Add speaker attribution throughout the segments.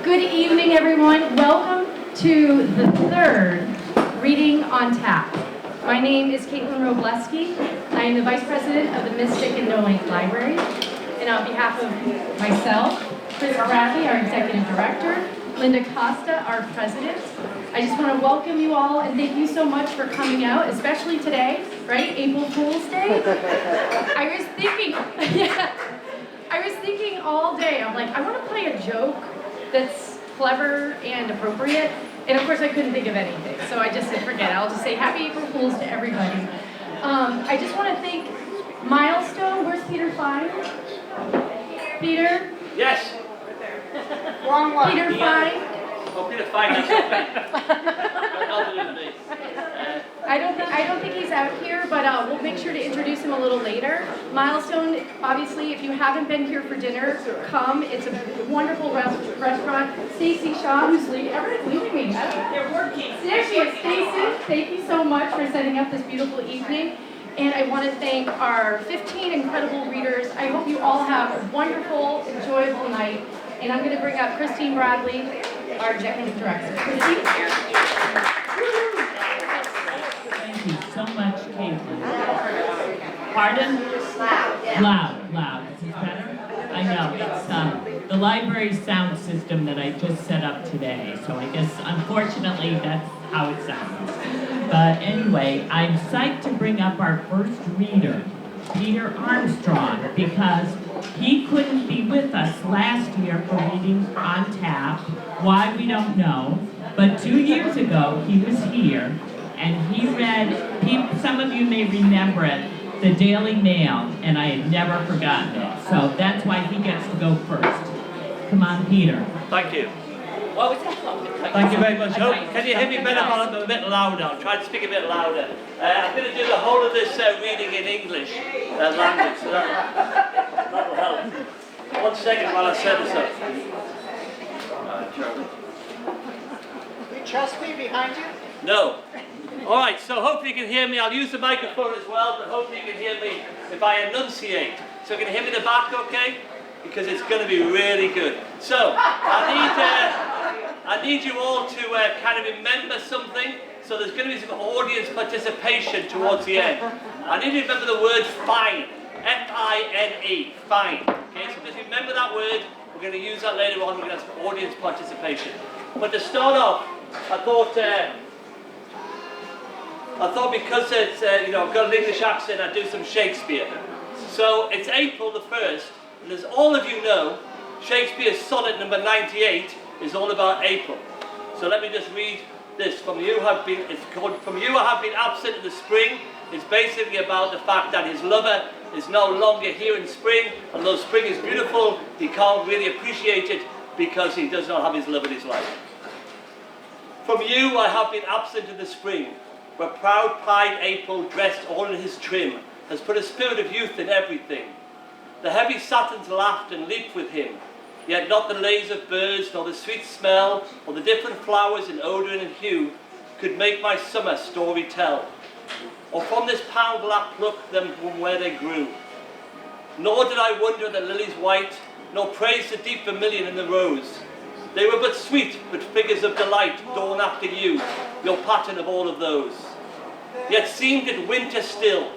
Speaker 1: Good evening, everyone. Welcome to the third Reading on Tap. My name is Caitlin Robleski. I am the Vice President of the Mystic Noank Library. And on behalf of myself, Chris Bradley, our Executive Director, Linda Costa, our President, I just want to welcome you all and thank you so much for coming out, especially today, right? April Fool's Day. I was thinking all day, I'm like, I want to play a joke that's clever and appropriate, and of course I couldn't think of anything, so I just said forget it. I'll just say Happy April Fools to everybody. I just want to thank Milestone. Where's Peter Fine? Peter?
Speaker 2: Yes.
Speaker 3: Wrong one.
Speaker 1: Peter Fine?
Speaker 2: Oh, Peter Fine, that's okay.
Speaker 1: I don't think he's out here, but we'll make sure to introduce him a little later. Milestone, obviously, if you haven't been here for dinner, come. It's a wonderful restaurant. Stacy Shaw, who's leaving. Everyone's leaving me.
Speaker 3: They're working.
Speaker 1: There she is, Stacy. Thank you so much for setting up this beautiful evening. And I want to thank our 15 incredible readers. I hope you all have a wonderful, enjoyable night. And I'm going to bring up Christine Bradley, our Executive Director. Christine?
Speaker 4: Thank you so much, Caitlin. Pardon? Loud. Is this better? I know. It's the library sound system that I just set up today. So I guess, unfortunately, that's how it sounds. But anyway, I'm psyched to bring up our first reader, Peter Armstrong, because he couldn't be with us last year for Reading on Tap. Why, we don't know. But 2 years ago, he was here, and he read, some of you may remember it, the Daily Mail, and I had never forgotten it. So that's why he gets to go first. Come on, Peter.
Speaker 2: Thank you.
Speaker 4: What was that?
Speaker 2: Thank you very much. Can you hear me better if I'm a bit louder? I'll try to speak a bit louder. I'm going to do the whole of this reading in English language, so that'll help. 1 second while I set this up.
Speaker 3: We trust me behind you?
Speaker 2: No. All right, so hopefully you can hear me. I'll use the microphone as well, but hopefully you can hear me if I enunciate. So can you hear me in the back okay? Because it's going to be really good. So, I need you all to kind of remember something. So there's going to be some audience participation towards the end. I need you to remember the word fine. F-I-N-E, fine. Okay, so just remember that word. We're going to use that later on. We're going to have some audience participation. But to start off, I thought because it's, I've got an English accent, I'd do some Shakespeare. So it's April the 1st, and as all of you know, Shakespeare's sonnet number 98 is all about April. So let me just read this. It's called From You I Have Been Absent in the Spring. It's basically about the fact that his lover is no longer here in spring, and though spring is beautiful, he can't really appreciate it because he does not have his love in his life. From you I have been absent in the spring, where proud-pied April, dressed all in his trim, has put a spirit of youth in everything. The heavy satins laughed and leaped with him, yet not the lays of birds, nor the sweet smell, or the different flowers in odour and hue, could make my summer story tell, or from this pound lap pluck them from where they grew. Nor did I wonder at the lilies white, nor praise the deep vermilion in the rose. They were but sweet, but figures of delight, dawn after you, your pattern of all of those. Yet seemed it winter still,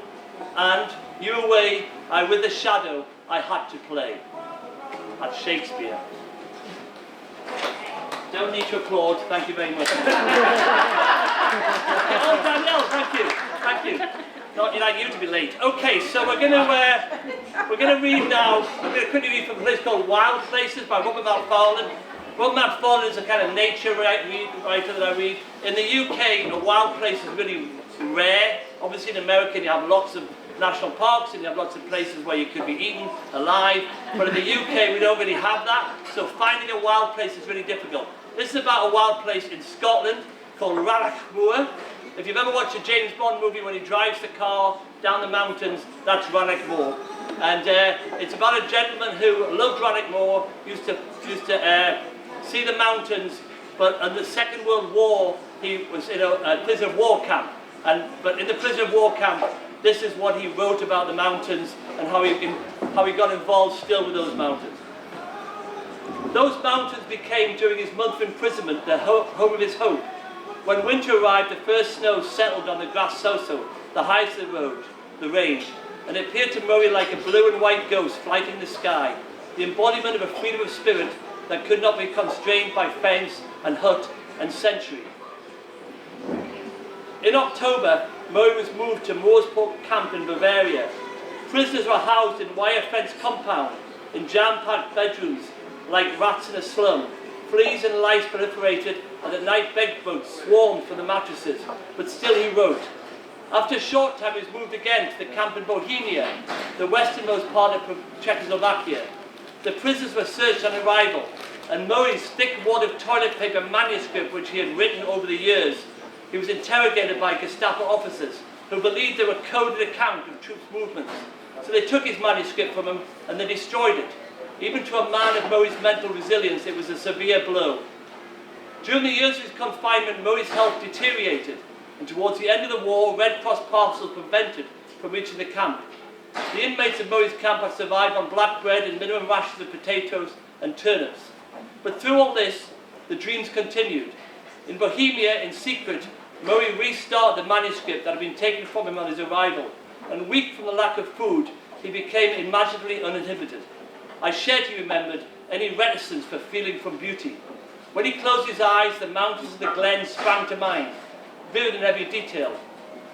Speaker 2: and, you away, I with the shadow I had to play. That's Shakespeare. Don't need to applaud, thank you very much. Oh, Danielle, thank you. Not like you to be late. Okay, so we're going to read now. I'm going to quickly read from a place called Wild Places by Robert Macfarlane. Robert Macfarlane is a kind of nature writer that I read. In the UK, a wild place is really rare. Obviously in America you have lots of national parks and you have lots of places where you could be eaten alive. But in the UK we don't really have that, so finding a wild place is really difficult. This is about a wild place in Scotland called Rannochmoor. If you've ever watched a James Bond movie when he drives the car down the mountains, that's Rannochmoor. And it's about a gentleman who loved Rannochmoor, used to see the mountains, but in the Second World War he was in a prisoner of war camp. But in the prisoner of war camp, this is what he wrote about the mountains and how he got involved still with those mountains. Those mountains became, during his month of imprisonment, the home of his hope. When winter arrived, the first snow settled on the grass so-so, the highest of the range, and it appeared to Murray like a blue and white ghost flighting in the sky, the embodiment of a freedom of spirit that could not be constrained by fence and hut and century. In October, Murray was moved to Moorsburg camp in Bavaria. Prisoners were housed in wire-fence compound, in jam-packed bedrooms, like rats in a slum. Fleas and lice proliferated, and at night bedbugs swarmed from the mattresses, but still he wrote. After a short time, he was moved again to the camp in Bohemia, the westernmost part of Czechoslovakia. The prisoners were searched on arrival, and Murray's thick wad of toilet paper manuscript, which he had written over the years, he was interrogated by Gestapo officers who believed they were coded account of troops' movements. So they took his manuscript from him and they destroyed it. Even to a man of Murray's mental resilience, it was a severe blow. During the years of his confinement, Murray's health deteriorated, and towards the end of the war, Red Cross parcels prevented from reaching the camp. The inmates of Murray's camp have survived on black bread and minimum rations of potatoes and turnips. But through all this, the dreams continued. In Bohemia, in secret, Murray restarted the manuscript that had been taken from him on his arrival, and weak from the lack of food, he became imaginatively uninhibited. I shed, he remembered, any reticence for feeling from beauty. When he closed his eyes, the mountains of the glen sprang to mind, vivid in every detail.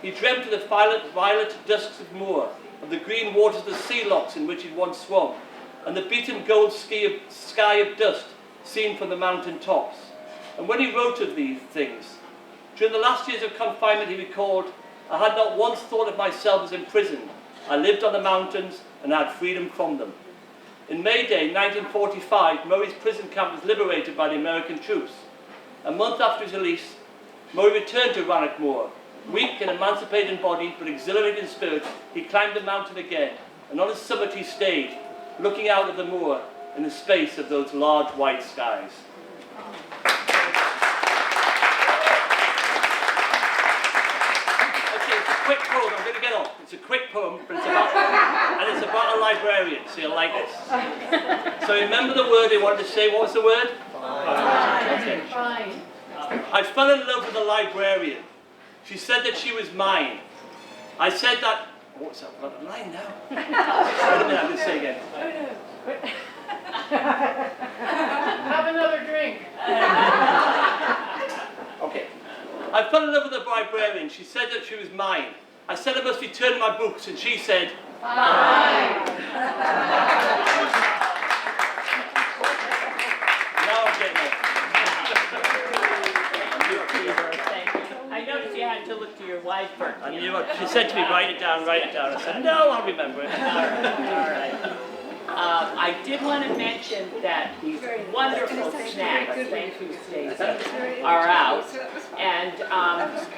Speaker 2: He dreamt of the violet dusks of moor, of the green waters of the sea locks in which he'd once swum, and the beaten gold sky of dust seen from the mountain tops. And when he wrote of these things, during the last years of confinement, he recalled, I had not once thought of myself as imprisoned. I lived on the mountains and had freedom from them. In May Day 1945, Murray's prison camp was liberated by the American troops. A month after his release, Murray returned to Rannoch Moor. Weak and emancipated in body, but exhilarated in spirit, he climbed the mountain again, and on its summit he stayed, looking out at the moor in the space of those large white skies. Quick poem, I'm going to get off. It's a quick poem, but it's about a librarian, so you'll like this. So remember the word he wanted to say. What was the word?
Speaker 1: Fine.
Speaker 2: I fell in love with a librarian. She said that she was mine. I said that... What's that? I've got a line now. Wait a minute, I'm going to say again.
Speaker 3: Have another drink.
Speaker 2: Okay. I fell in love with a librarian. She said that she was mine. I said I must return my books, and she said, fine. Now I'm getting it.
Speaker 4: I noticed you had to look to your wife first.
Speaker 2: I knew it. She said to me, write it down, write it down. I said, no, I'll remember it.
Speaker 4: All right. I did want to mention that these wonderful snacks, thank you, Stacey, are out. And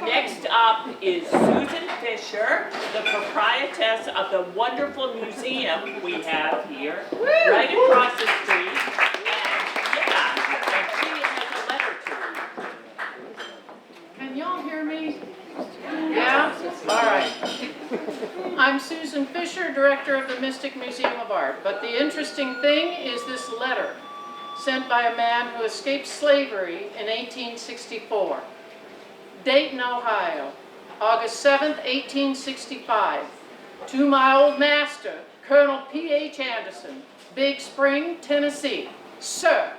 Speaker 4: next up is Susan Fisher, the proprietress of the wonderful museum we have here, right across the street. And she has a letter to read.
Speaker 3: Can y'all hear me? Yeah? All right. I'm Susan Fisher, director of the Mystic Museum of Art. But the interesting thing is this letter sent by a man who escaped slavery in 1864. Dayton, Ohio, August 7th, 1865. To my old master, Colonel P.H. Anderson, Big Spring, Tennessee. Sir,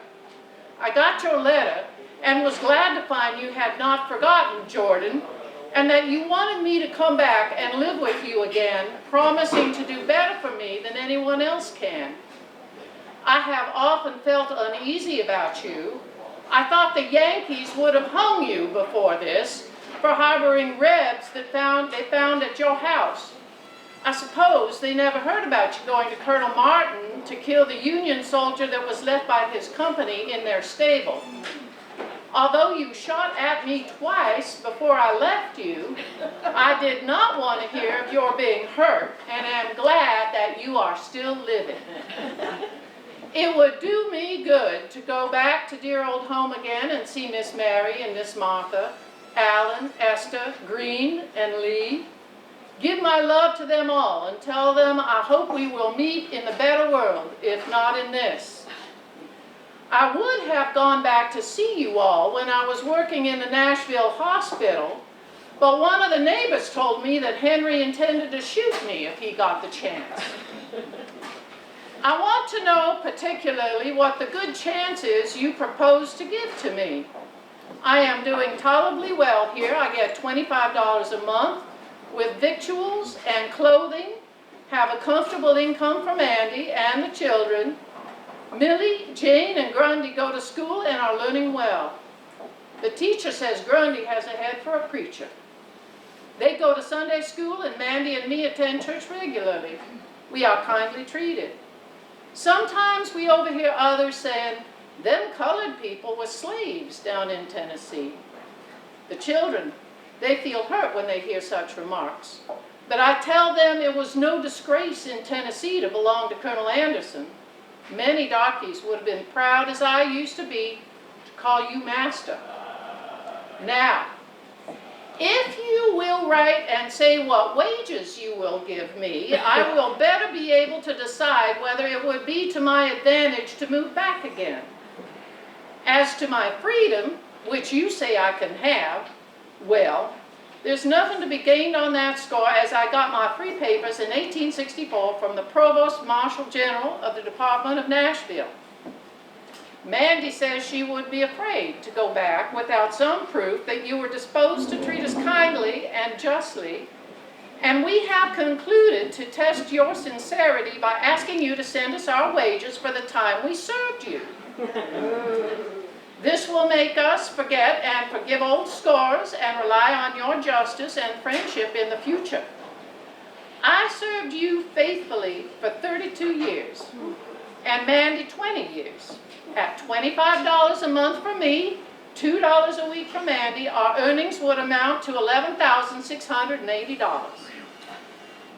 Speaker 3: I got your letter and was glad to find you had not forgotten Jordan, and that you wanted me to come back and live with you again, promising to do better for me than anyone else can. I have often felt uneasy about you. I thought the Yankees would have hung you before this for harboring Rebs that they found at your house. I suppose they never heard about you going to Colonel Martin to kill the Union soldier that was left by his company in their stable. Although you shot at me twice before I left you, I did not want to hear of your being hurt, and am glad that you are still living. It would do me good to go back to dear old home again and see Miss Mary and Miss Martha, Alan, Esther, Green, and Lee. Give my love to them all and tell them I hope we will meet in the better world, if not in this. I would have gone back to see you all when I was working in the Nashville hospital, but one of the neighbors told me that Henry intended to shoot me if he got the chance. I want to know particularly what the good chance is you propose to give to me. I am doing tolerably well here. I get $25 a month with victuals and clothing, have a comfortable income from Andy and the children. Millie, Jane, and Grundy go to school and are learning well. The teacher says Grundy has a head for a preacher. They go to Sunday school and Mandy and me attend church regularly. We are kindly treated. Sometimes we overhear others saying, them colored people were slaves down in Tennessee. The children, they feel hurt when they hear such remarks. But I tell them it was no disgrace in Tennessee to belong to Colonel Anderson. Many darkies would have been proud, as I used to be, to call you master. Now, if you will write and say what wages you will give me, I will better be able to decide whether it would be to my advantage to move back again. As to my freedom, which you say I can have, well, there's nothing to be gained on that score, as I got my free papers in 1864 from the Provost Marshal General of the Department of Nashville. Mandy says she would be afraid to go back without some proof that you were disposed to treat us kindly and justly, and we have concluded to test your sincerity by asking you to send us our wages for the time we served you. This will make us forget and forgive old scores and rely on your justice and friendship in the future. I served you faithfully for 32 years, and Mandy 20 years. At $25 a month for me, $2 a week for Mandy, our earnings would amount to $11,680.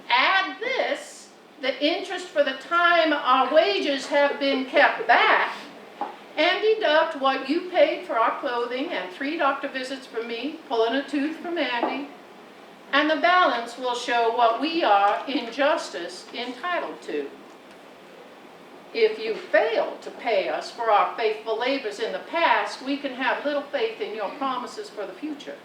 Speaker 3: Add this, the interest for the time our wages have been kept back, and deduct what you paid for our clothing and 3 doctor visits for me, pulling a tooth for Mandy, and the balance will show what we are, in justice, entitled to. If you fail to pay us for our faithful labors in the past, we can have little faith in your promises for the future.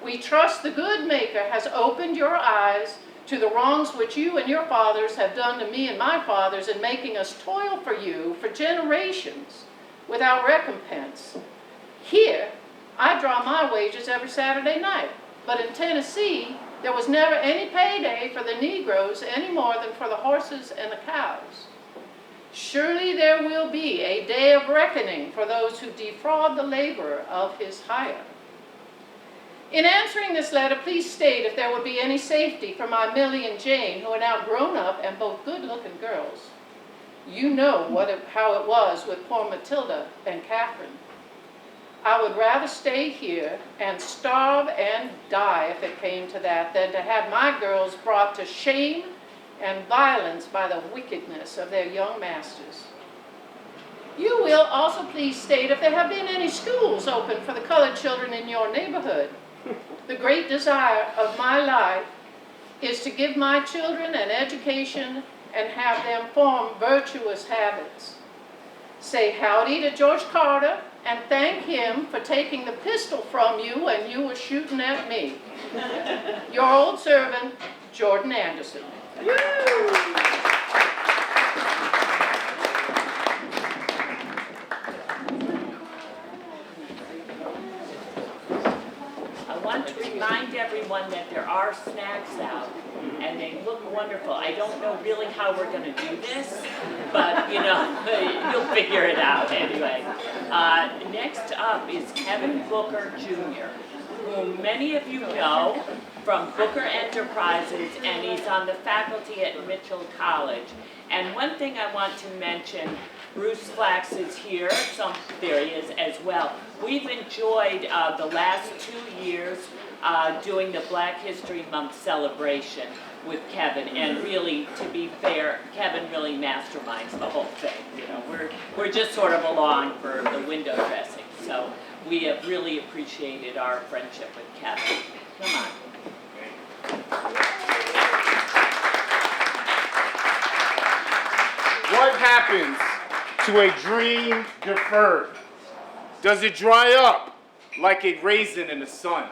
Speaker 3: We trust the good Maker has opened your eyes to the wrongs which you and your fathers have done to me and my fathers in making us toil for you for generations without recompense. Here, I draw my wages every Saturday night, but in Tennessee, there was never any payday for the Negroes any more than for the horses and the cows. Surely there will be a day of reckoning for those who defraud the laborer of his hire. In answering this letter, please state if there would be any safety for my Millie and Jane, who are now grown up and both good-looking girls. You know how it was with poor Matilda and Catherine. I would rather stay here and starve and die if it came to that than to have my girls brought to shame and violence by the wickedness of their young masters. You will also please state if there have been any schools open for the colored children in your neighborhood. The great desire of my life is to give my children an education and have them form virtuous habits. Say howdy to George Carter and thank him for taking the pistol from you when you were shooting at me. Your old servant, Jordan Anderson.
Speaker 4: I want to remind everyone that there are snacks out, and they look wonderful. I don't know really how we're going to do this, but you know, you'll figure it out anyway. Next up is Kevin Booker Jr., whom many of you know from Booker Enterprises, and he's on the faculty at Mitchell College. And one thing I want to mention, Bruce Flax is here, there he is as well. We've enjoyed the last 2 years doing the Black History Month celebration with Kevin, and really, to be fair, Kevin really masterminds the whole thing. You know, we're just sort of along for the window dressing. So we have really appreciated our friendship with Kevin. Come on.
Speaker 5: What happens to a dream deferred? Does it dry up like a raisin in the sun,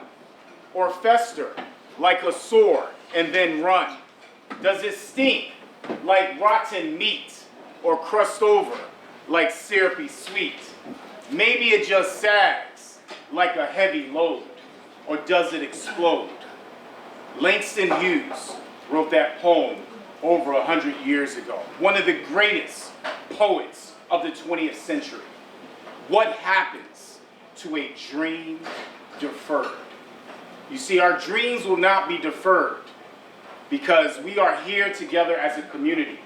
Speaker 5: or fester like a sore and then run? Does it stink like rotten meat, or crust over like syrupy sweet? Maybe it just sags like a heavy load, or does it explode? Langston Hughes wrote that poem over 100 years ago. One of the greatest poets of the 20th century. What happens to a dream deferred? You see, our dreams will not be deferred because we are here together as a community,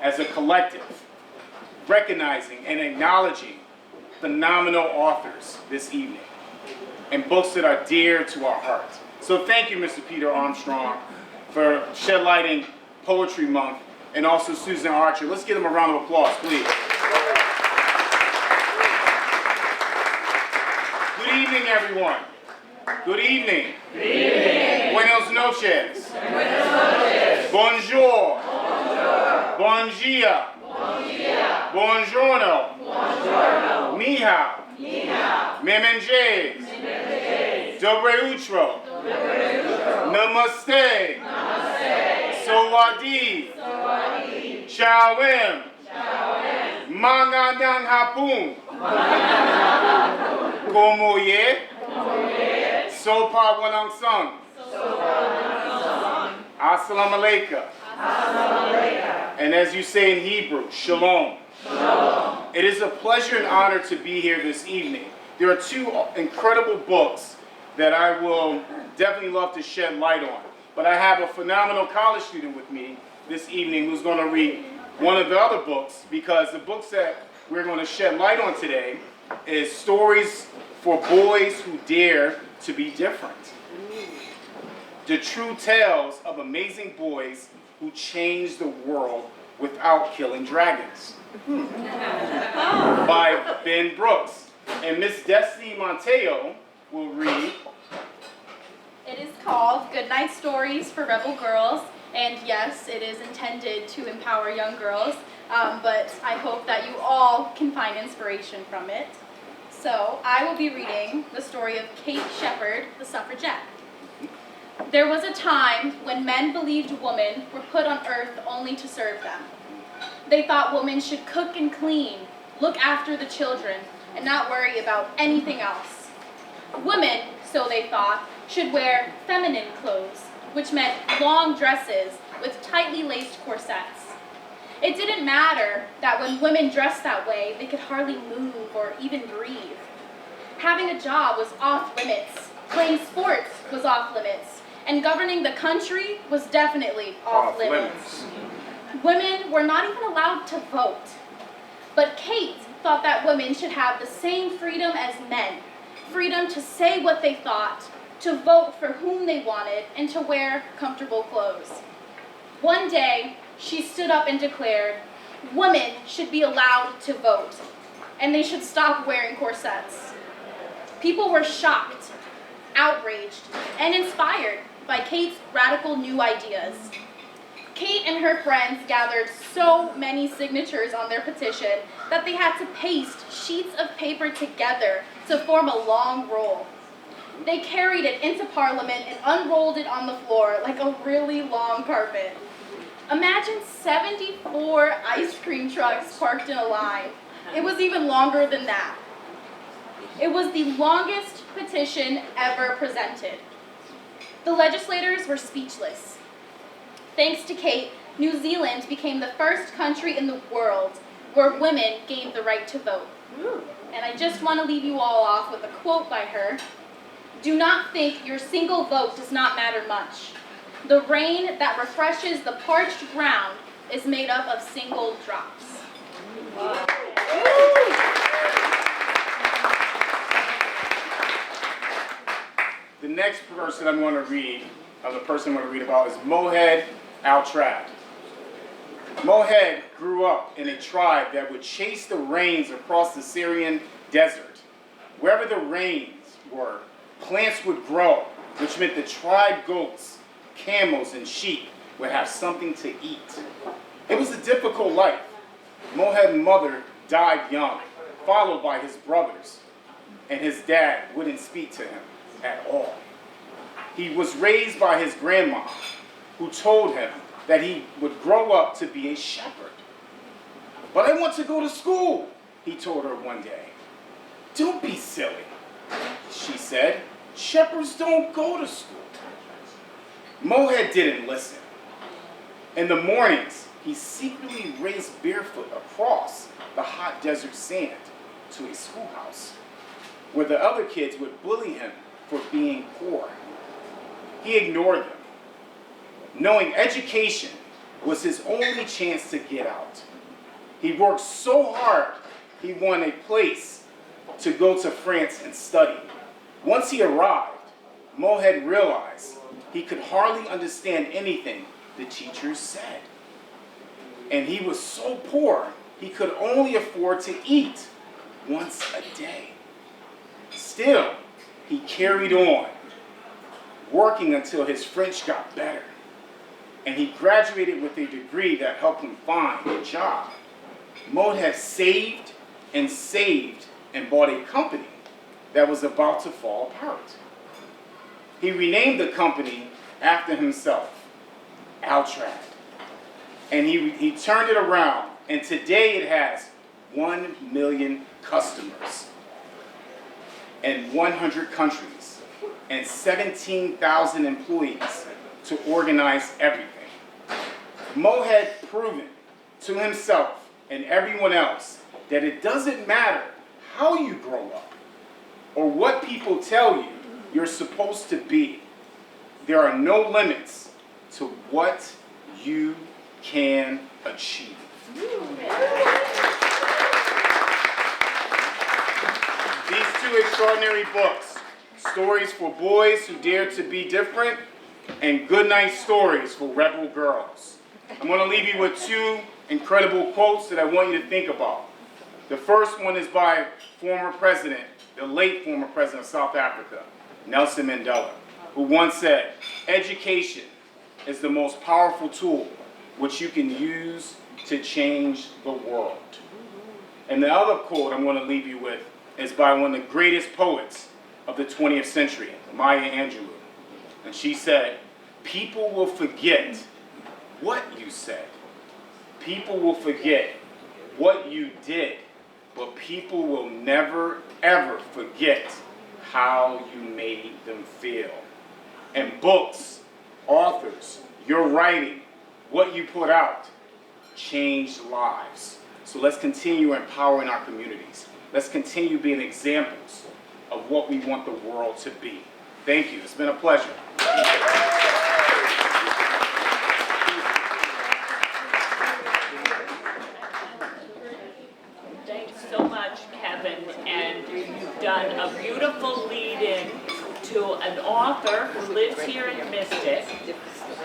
Speaker 5: as a collective, recognizing and acknowledging phenomenal authors this evening and books that are dear to our hearts. So thank you, Mr. Peter Armstrong, for shed lighting Poetry Month, and also Susan Archer. Let's give them a round of applause, please. Good evening, everyone. Good evening.
Speaker 6: Good evening.
Speaker 5: Buenos noches.
Speaker 6: Buenos noches.
Speaker 5: Bonjour.
Speaker 6: Bonjour.
Speaker 5: Bon dia.
Speaker 6: Bon dia.
Speaker 5: Buongiorno.
Speaker 6: Buongiorno.
Speaker 5: Ni hao.
Speaker 6: Ni hao.
Speaker 5: Memenjes.
Speaker 6: Memenjes.
Speaker 5: Dobre utro.
Speaker 6: Dobre utro.
Speaker 5: Namaste.
Speaker 6: Namaste.
Speaker 5: Sawadi.
Speaker 6: Sawadi.
Speaker 5: Chawem.
Speaker 6: Chawem.
Speaker 5: Manganang hapon. Como ye? Sopa wanang sung. Assalamu alaikum. And as you say in Hebrew, shalom. Shalom. It is a pleasure and honor to be here this evening. There are two incredible books that I will definitely love to shed light on. But I have a phenomenal college student with me this evening who's going to read one of the other books, because the books that we're going to shed light on today is Stories for Boys Who Dare to Be Different. The true tales of amazing boys who changed the world without killing dragons. By Ben Brooks. And Miss Destiny Monteo will read.
Speaker 7: It is called Goodnight Stories for Rebel Girls, and yes, it is intended to empower young girls, but I hope that you all can find inspiration from it. So I will be reading the story of Kate Shepherd, the suffragette. There was a time when men believed women were put on earth only to serve them. They thought women should cook and clean, look after the children, and not worry about anything else. Women, so they thought, should wear feminine clothes, which meant long dresses with tightly laced corsets. It didn't matter that when women dressed that way, they could hardly move or even breathe. Having a job was off limits, playing sports was off limits, and governing the country was definitely off limits. Women were not even allowed to vote. But Kate thought that women should have the same freedom as men, freedom to say what they thought, to vote for whom they wanted, and to wear comfortable clothes. One day, she stood up and declared, women should be allowed to vote, and they should stop wearing corsets. People were shocked, outraged, and inspired by Kate's radical new ideas. Kate and her friends gathered so many signatures on their petition that they had to paste sheets of paper together to form a long roll. They carried it into Parliament and unrolled it on the floor like a really long carpet. Imagine 74 ice cream trucks parked in a line. It was even longer than that. It was the longest petition ever presented. The legislators were speechless. Thanks to Kate, New Zealand became the first country in the world where women gained the right to vote. And I just want to leave you all off with a quote by her. Do not think your single vote does not matter much. The rain that refreshes the parched ground is made up of single drops.
Speaker 5: The next person I'm going to read, the person I'm going to read about is Mohed Al-Trad. Mohed grew up in a tribe that would chase the rains across the Syrian desert. Wherever the rains were, plants would grow, which meant the tribe goats, camels, and sheep would have something to eat. It was a difficult life. Mohed's mother died young, followed by his brothers, and his dad wouldn't speak to him at all. He was raised by his grandma, who told him that he would grow up to be a shepherd. "But I want to go to school," he told her one day. "Don't be silly," she said. "Shepherds don't go to school." Mohead didn't listen. In the mornings, he secretly raced barefoot across the hot desert sand to a schoolhouse, where the other kids would bully him for being poor. He ignored them, knowing education was his only chance to get out. He worked so hard, he won a place to go to France and study. Once he arrived, Mohead realized he could hardly understand anything the teachers said. And he was so poor, he could only afford to eat once a day. Still, he carried on, working until his French got better. And he graduated with a degree that helped him find a job. Mohead saved and bought a company that was about to fall apart. He renamed the company after himself, Altrad. And he turned it around, and today it has 1 million customers in 100 countries and 17,000 employees to organize everything. Mohead proven to himself and everyone else that it doesn't matter how you grow up or what people tell you you're supposed to be. There are no limits to what you can achieve. These two extraordinary books, Stories for Boys Who Dare to Be Different and Goodnight Stories for Rebel Girls. I'm going to leave you with two incredible quotes that I want you to think about. The first one is by former president, the late former president of South Africa, Nelson Mandela, who once said, "Education is the most powerful tool which you can use to change the world." And the other quote I'm going to leave you with is by one of the greatest poets of the 20th century, Maya Angelou. And she said, "People will forget what you said. People will forget what you did, but people will never, ever forget how you made them feel." And books, authors, your writing, what you put out, changed lives. So let's continue empowering our communities. Let's continue being examples of what we want the world to be. Thank you. It's been a pleasure.
Speaker 4: Thanks so much, Kevin, and you've done a beautiful lead-in to an author who lives here in Mystic.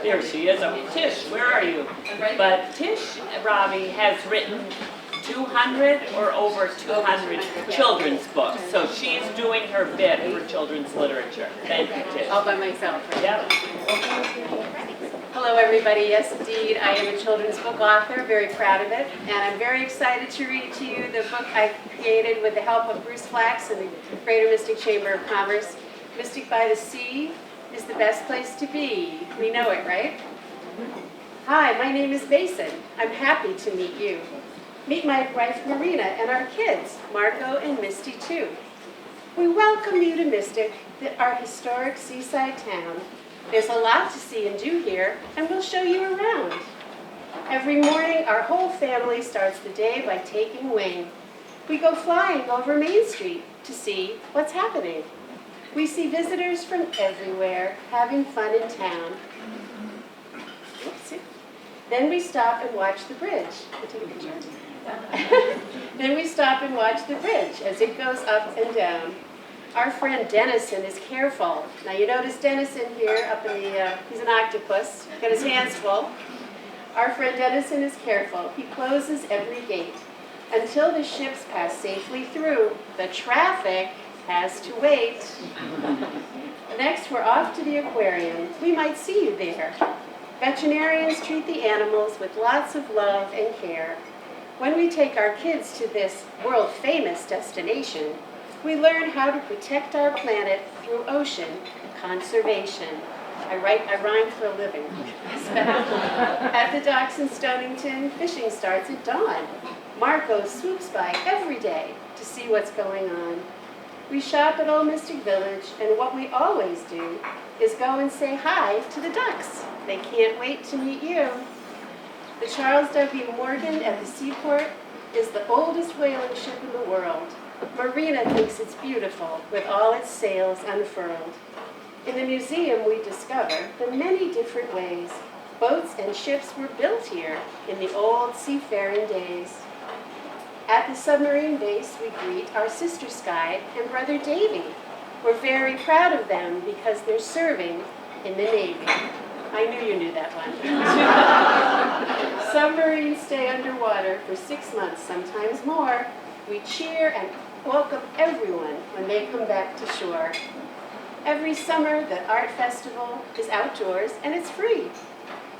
Speaker 4: There she is. Oh, Tish, where are you? But Tish, Robbie, has written 200 or over 200 children's books, so she's doing her bit for children's literature. Thank you, Tish.
Speaker 8: All by myself. Right?
Speaker 4: Yep.
Speaker 8: Hello, everybody. Yes, indeed, I am a children's book author, very proud of it, and I'm very excited to read to you the book I created with the help of Bruce Flax and the Greater Mystic Chamber of Commerce. Mystic by the Sea is the best place to be. We know it, right? Hi, my name is Basin. I'm happy to meet you. Meet my wife Marina and our kids, Marco and Misty too. We welcome you to Mystic, our historic seaside town. There's a lot to see and do here, and we'll show you around. Every morning, our whole family starts the day by taking wing. We go flying over Main Street to see what's happening. We see visitors from everywhere having fun in town. Oops. Then we stop and watch the bridge. Can I take a picture? Then we stop and watch the bridge as it goes up and down. Our friend Dennison is careful. Now you notice Dennison here up in the, he's an octopus, got his hands full. Our friend Dennison is careful. He closes every gate until the ships pass safely through. The traffic has to wait. Next, we're off to the aquarium. We might see you there. Veterinarians treat the animals with lots of love and care. When we take our kids to this world-famous destination, we learn how to protect our planet through ocean conservation. I rhyme for a living. At the docks in Stonington, fishing starts at dawn. Marco swoops by every day to see what's going on. We shop at Old Mystic Village, and what we always do is go and say hi to the ducks. They can't wait to meet you. The Charles W. Morgan at the seaport is the oldest whaling ship in the world. Marina thinks it's beautiful with all its sails unfurled. In the museum, we discover the many different ways boats and ships were built here in the old seafaring days. At the submarine base, we greet our sister Sky and brother Davy. We're very proud of them because they're serving in the Navy. I knew you knew that one. Submarines stay underwater for 6 months, sometimes more. We cheer and welcome everyone when they come back to shore. Every summer, the art festival is outdoors and it's free.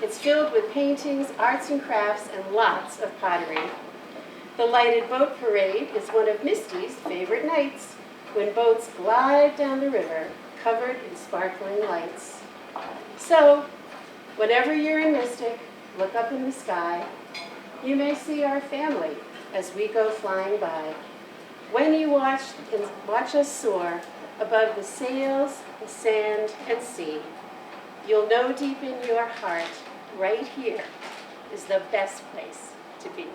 Speaker 8: It's filled with paintings, arts and crafts, and lots of pottery. The lighted boat parade is one of Misty's favorite nights, when boats glide down the river, covered in sparkling lights. So, whenever you're in Mystic, look up in the sky. You may see our family as we go flying by. When you watch us soar above the sails, the sand, and sea, you'll know deep in your heart, right here is the best place to be.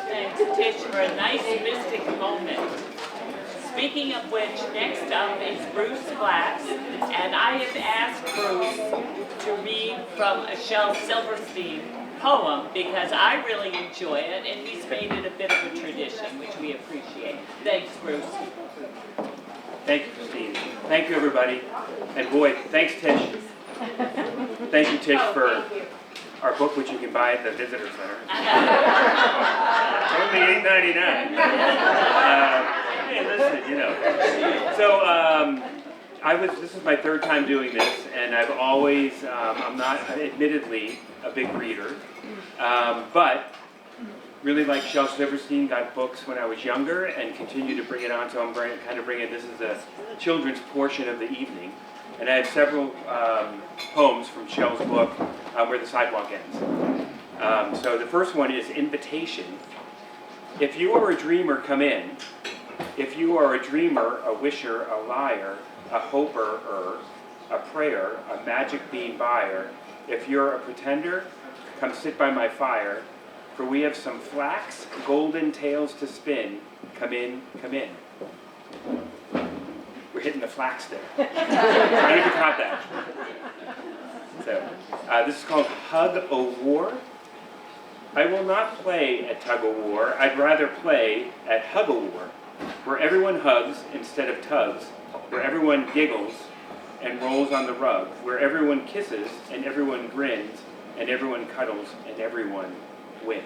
Speaker 4: Thanks, Tish, for a nice mystic moment. Speaking of which, next up is Bruce Flax, and I have asked Bruce to read from a Shel Silverstein poem because I really enjoy it, and he's made it a bit of a tradition, which we appreciate. Thanks, Bruce.
Speaker 9: Thank you, Christine. Thank you, everybody. And boy, thanks, Tish. Thank you, Tish, for our book, which you can buy at the Visitor Center. Only $8.99. Hey, listen, you know. So, this is my third time doing this, and I've always, I'm not, admittedly, a big reader, but really like Shel Silverstein, got books when I was younger and continue to bring it on, so I'm kind of bringing, this is a children's portion of the evening. And I have several poems from Shel's book, Where the Sidewalk Ends. So the first one is Invitation. If you are a dreamer, come in. If you are a dreamer, a wisher, a liar, a hoper, a prayer, a magic bean buyer, if you're a pretender, come sit by my fire. For we have some flax, golden tales to spin. Come in, come in. We're hitting the flax there. I don't know if you caught that. So, this is called Hug-O-War. I will not play at tug-o-war. I'd rather play at Hug-O-War, where everyone hugs instead of tugs, where everyone giggles and rolls on the rug, where everyone kisses and everyone grins and everyone cuddles and everyone wins.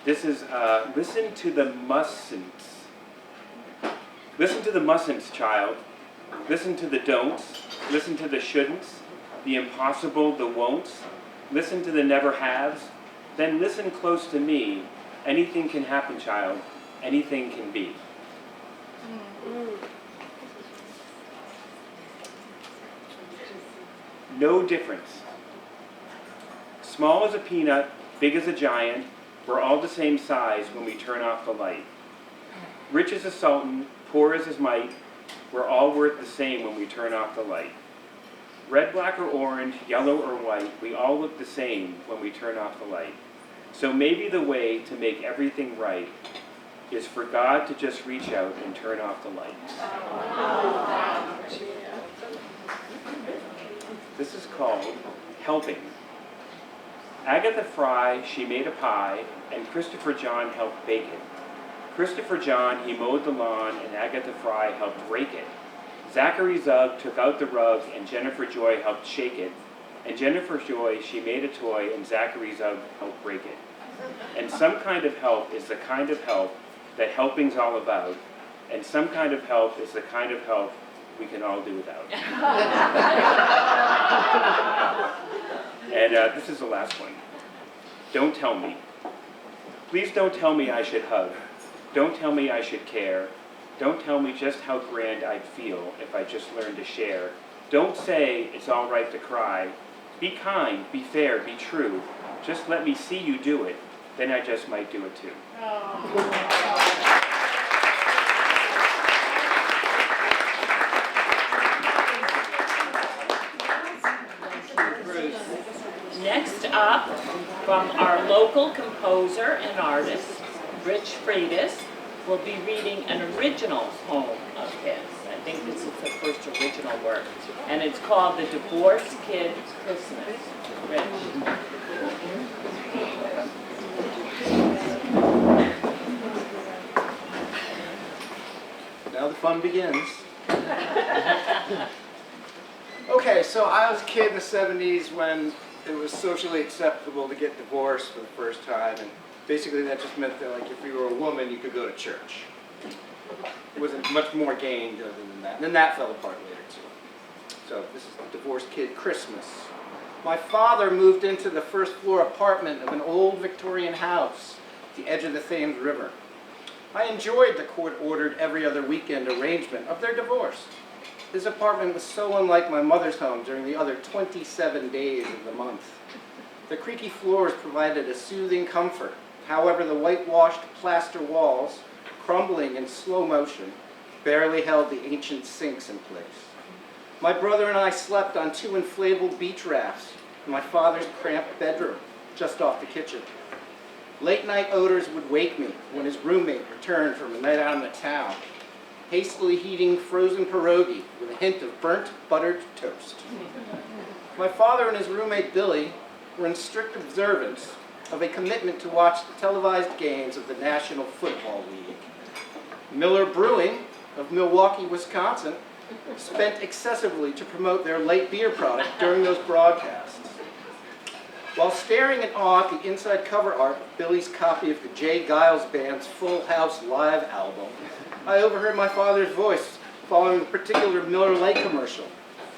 Speaker 9: This is, listen to the mustn'ts. Listen to the mustn'ts, child. Listen to the don'ts. Listen to the shouldn'ts, the impossible, the won'ts. Listen to the never haves. Then listen close to me. Anything can happen, child. Anything can be. No difference. Small as a peanut, big as a giant, we're all the same size when we turn off the light. Rich as a sultan, poor as his might, we're all worth the same when we turn off the light. Red, black, or orange, yellow, or white, we all look the same when we turn off the light. So maybe the way to make everything right is for God to just reach out and turn off the lights. This is called Helping. Agatha Fry, she made a pie, and Christopher John helped bake it. Christopher John, he mowed the lawn, and Agatha Fry helped rake it. Zachary Zug took out the rug, and Jennifer Joy helped shake it. And Jennifer Joy, she made a toy, and Zachary Zug helped break it. And some kind of help is the kind of help that helping's all about. And some kind of help is the kind of help we can all do without. And this is the last one. Don't tell me. Please don't tell me I should hug. Don't tell me I should care. Don't tell me just how grand I'd feel if I just learned to share. Don't say it's all right to cry. Be kind, be fair, be true. Just let me see you do it. Then I just might do it too.
Speaker 4: Next up, from our local composer and artist, Rich Freitas, will be reading an original poem of his. I think this is the first original work, and it's called The Divorce Kid Christmas. Rich.
Speaker 10: Now the fun begins. Okay, so I was a kid in the 70s when it was socially acceptable to get divorced for the first time, and basically that just meant that, like, if you were a woman, you could go to church. It wasn't much more gained other than that. And then that fell apart later, too. So this is the Divorced Kid Christmas. My father moved into the first floor apartment of an old Victorian house at the edge of the Thames River. I enjoyed the court-ordered every other weekend arrangement of their divorce. His apartment was so unlike my mother's home during the other 27 days of the month. The creaky floors provided a soothing comfort. However, the whitewashed plaster walls, crumbling in slow motion, barely held the ancient sinks in place. My brother and I slept on 2 inflatable beach rafts in my father's cramped bedroom, just off the kitchen. Late-night odors would wake me when his roommate returned from a night out in the town, hastily heating frozen pierogi with a hint of burnt buttered toast. My father and his roommate Billy were in strict observance of a commitment to watch the televised games of the National Football League. Miller Brewing of Milwaukee, Wisconsin, spent excessively to promote their light beer product during those broadcasts. While staring in awe at the inside cover art of Billy's copy of the Jay Giles Band's Full House live album, I overheard my father's voice following a particular Miller Lite commercial.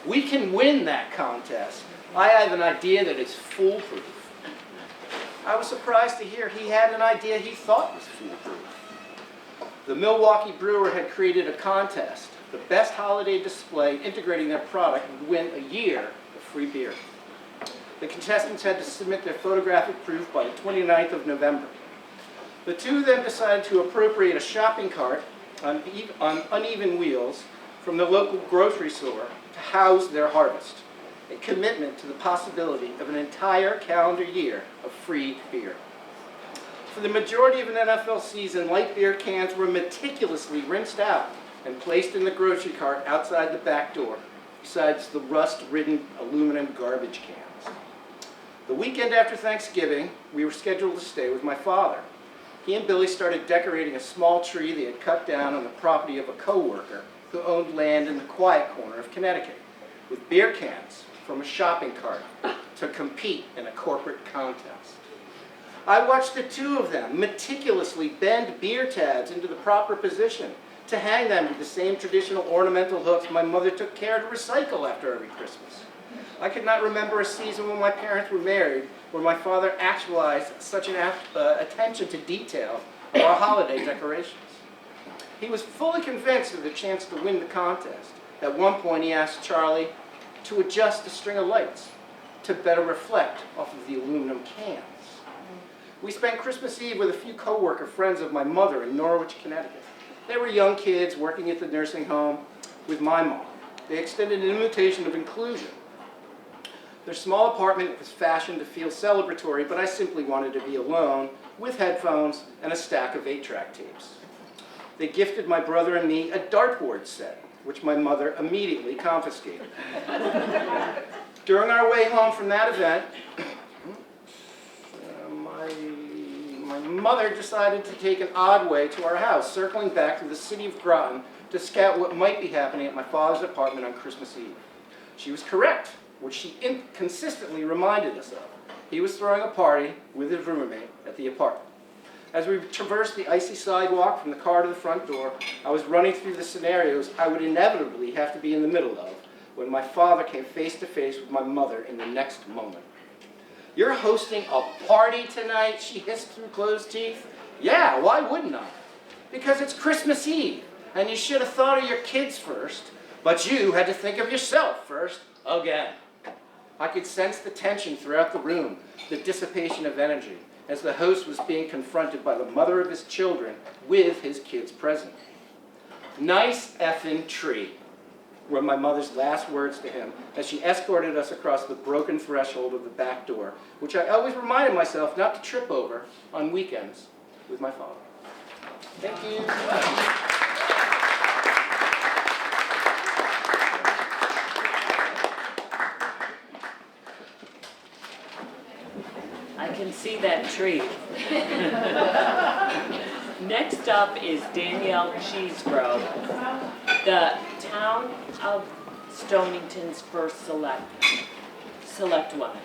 Speaker 10: "We can win that contest. I have an idea that is foolproof." I was surprised to hear he had an idea he thought was foolproof. The Milwaukee brewer had created a contest. The best holiday display integrating their product would win a year of free beer. The contestants had to submit their photographic proof by the 29th of November. The two then decided to appropriate a shopping cart on uneven wheels from the local grocery store to house their harvest, a commitment to the possibility of an entire calendar year of free beer. For the majority of an NFL season, light beer cans were meticulously rinsed out and placed in the grocery cart outside the back door, besides the rust-ridden aluminum garbage cans. The weekend after Thanksgiving, we were scheduled to stay with my father. He and Billy started decorating a small tree they had cut down on the property of a co-worker who owned land in the quiet corner of Connecticut, with beer cans from a shopping cart to compete in a corporate contest. I watched the two of them meticulously bend beer tabs into the proper position to hang them with the same traditional ornamental hooks my mother took care to recycle after every Christmas. I could not remember a season when my parents were married where my father actualized such an attention to detail of our holiday decorations. He was fully convinced of the chance to win the contest. At one point he asked Charlie to adjust the string of lights to better reflect off of the aluminum cans. We spent Christmas Eve with a few co-worker friends of my mother in Norwich, Connecticut. They were young kids working at the nursing home with my mom. They extended an invitation of inclusion. Their small apartment was fashioned to feel celebratory, but I simply wanted to be alone with headphones and a stack of 8-track tapes. They gifted my brother and me a dartboard set, which my mother immediately confiscated. During our way home from that event, my mother decided to take an odd way to our house, circling back to the city of Groton to scout what might be happening at my father's apartment on Christmas Eve. She was correct, which she consistently reminded us of. He was throwing a party with his roommate at the apartment. As we traversed the icy sidewalk from the car to the front door, I was running through the scenarios I would inevitably have to be in the middle of when my father came face to face with my mother in the next moment. "You're hosting a party tonight?" she hissed through closed teeth. "Yeah, why wouldn't I? Because it's Christmas Eve, and you should have thought of your kids first, but you had to think of yourself first, again." I could sense the tension throughout the room, the dissipation of energy, as the host was being confronted by the mother of his children with his kids present. "Nice effing tree," were my mother's last words to him as she escorted us across the broken threshold of the back door, which I always reminded myself not to trip over on weekends with my father. Thank you.
Speaker 4: I can see that tree. Next up is Danielle Cheesebro, the town of Stonington's first select woman.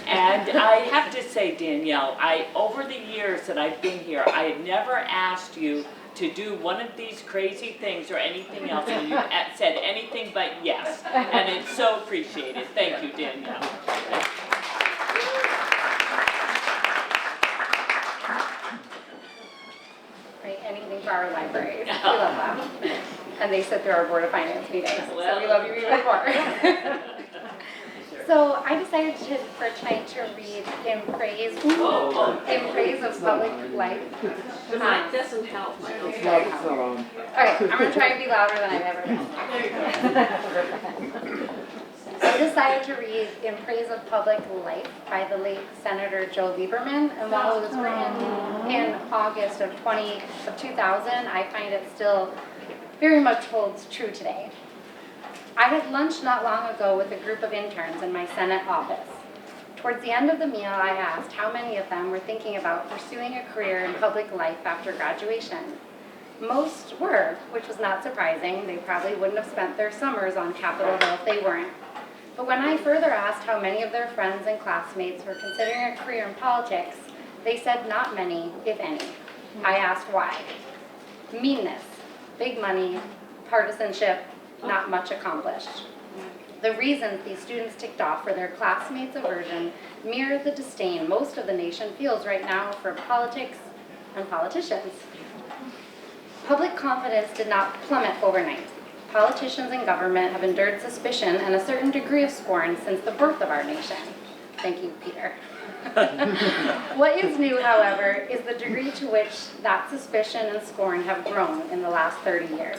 Speaker 4: And I have to say, Danielle, over the years that I've been here, I have never asked you to do one of these crazy things or anything else, and you've said anything but yes. And it's so appreciated. Thank you, Danielle.
Speaker 11: Right, anything for our libraries. We love them. And they sit through our Board of Finance meetings, so we love you even more. So I decided for tonight to read in praise of public life.
Speaker 6: The mic doesn't help.
Speaker 11: Okay, I'm going to try and be louder than I've ever been. I decided to read In Praise of Public Life by the late Senator Joe Lieberman, and while it was written in August of 2000, I find it still very much holds true today. I had lunch not long ago with a group of interns in my Senate office. Towards the end of the meal, I asked how many of them were thinking about pursuing a career in public life after graduation. Most were, which was not surprising. They probably wouldn't have spent their summers on Capitol Hill if they weren't. But when I further asked how many of their friends and classmates were considering a career in politics, they said not many, if any. I asked why. Meanness, big money, partisanship, not much accomplished. The reasons these students ticked off for their classmates' aversion mirror the disdain most of the nation feels right now for politics and politicians. Public confidence did not plummet overnight. Politicians and government have endured suspicion and a certain degree of scorn since the birth of our nation. Thank you, Peter. What is new, however, is the degree to which that suspicion and scorn have grown in the last 30 years.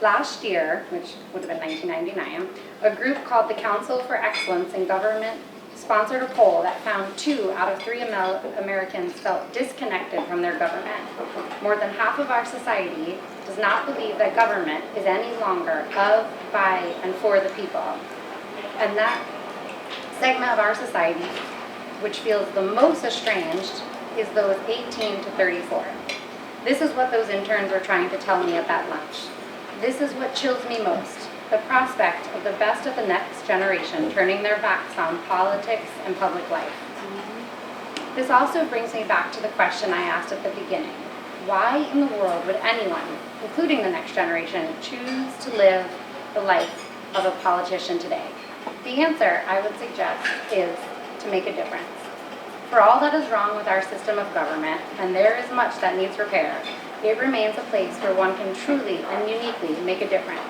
Speaker 11: Last year, which would have been 1999, a group called the Council for Excellence in Government sponsored a poll that found 2 out of 3 Americans felt disconnected from their government. More than half of our society does not believe that government is any longer of, by, and for the people. And that segment of our society, which feels the most estranged, is those 18 to 34. This is what those interns were trying to tell me at that lunch. This is what chills me most, the prospect of the best of the next generation turning their backs on politics and public life. This also brings me back to the question I asked at the beginning. Why in the world would anyone, including the next generation, choose to live the life of a politician today? The answer, I would suggest, is to make a difference. For all that is wrong with our system of government, and there is much that needs repair, it remains a place where one can truly and uniquely make a difference,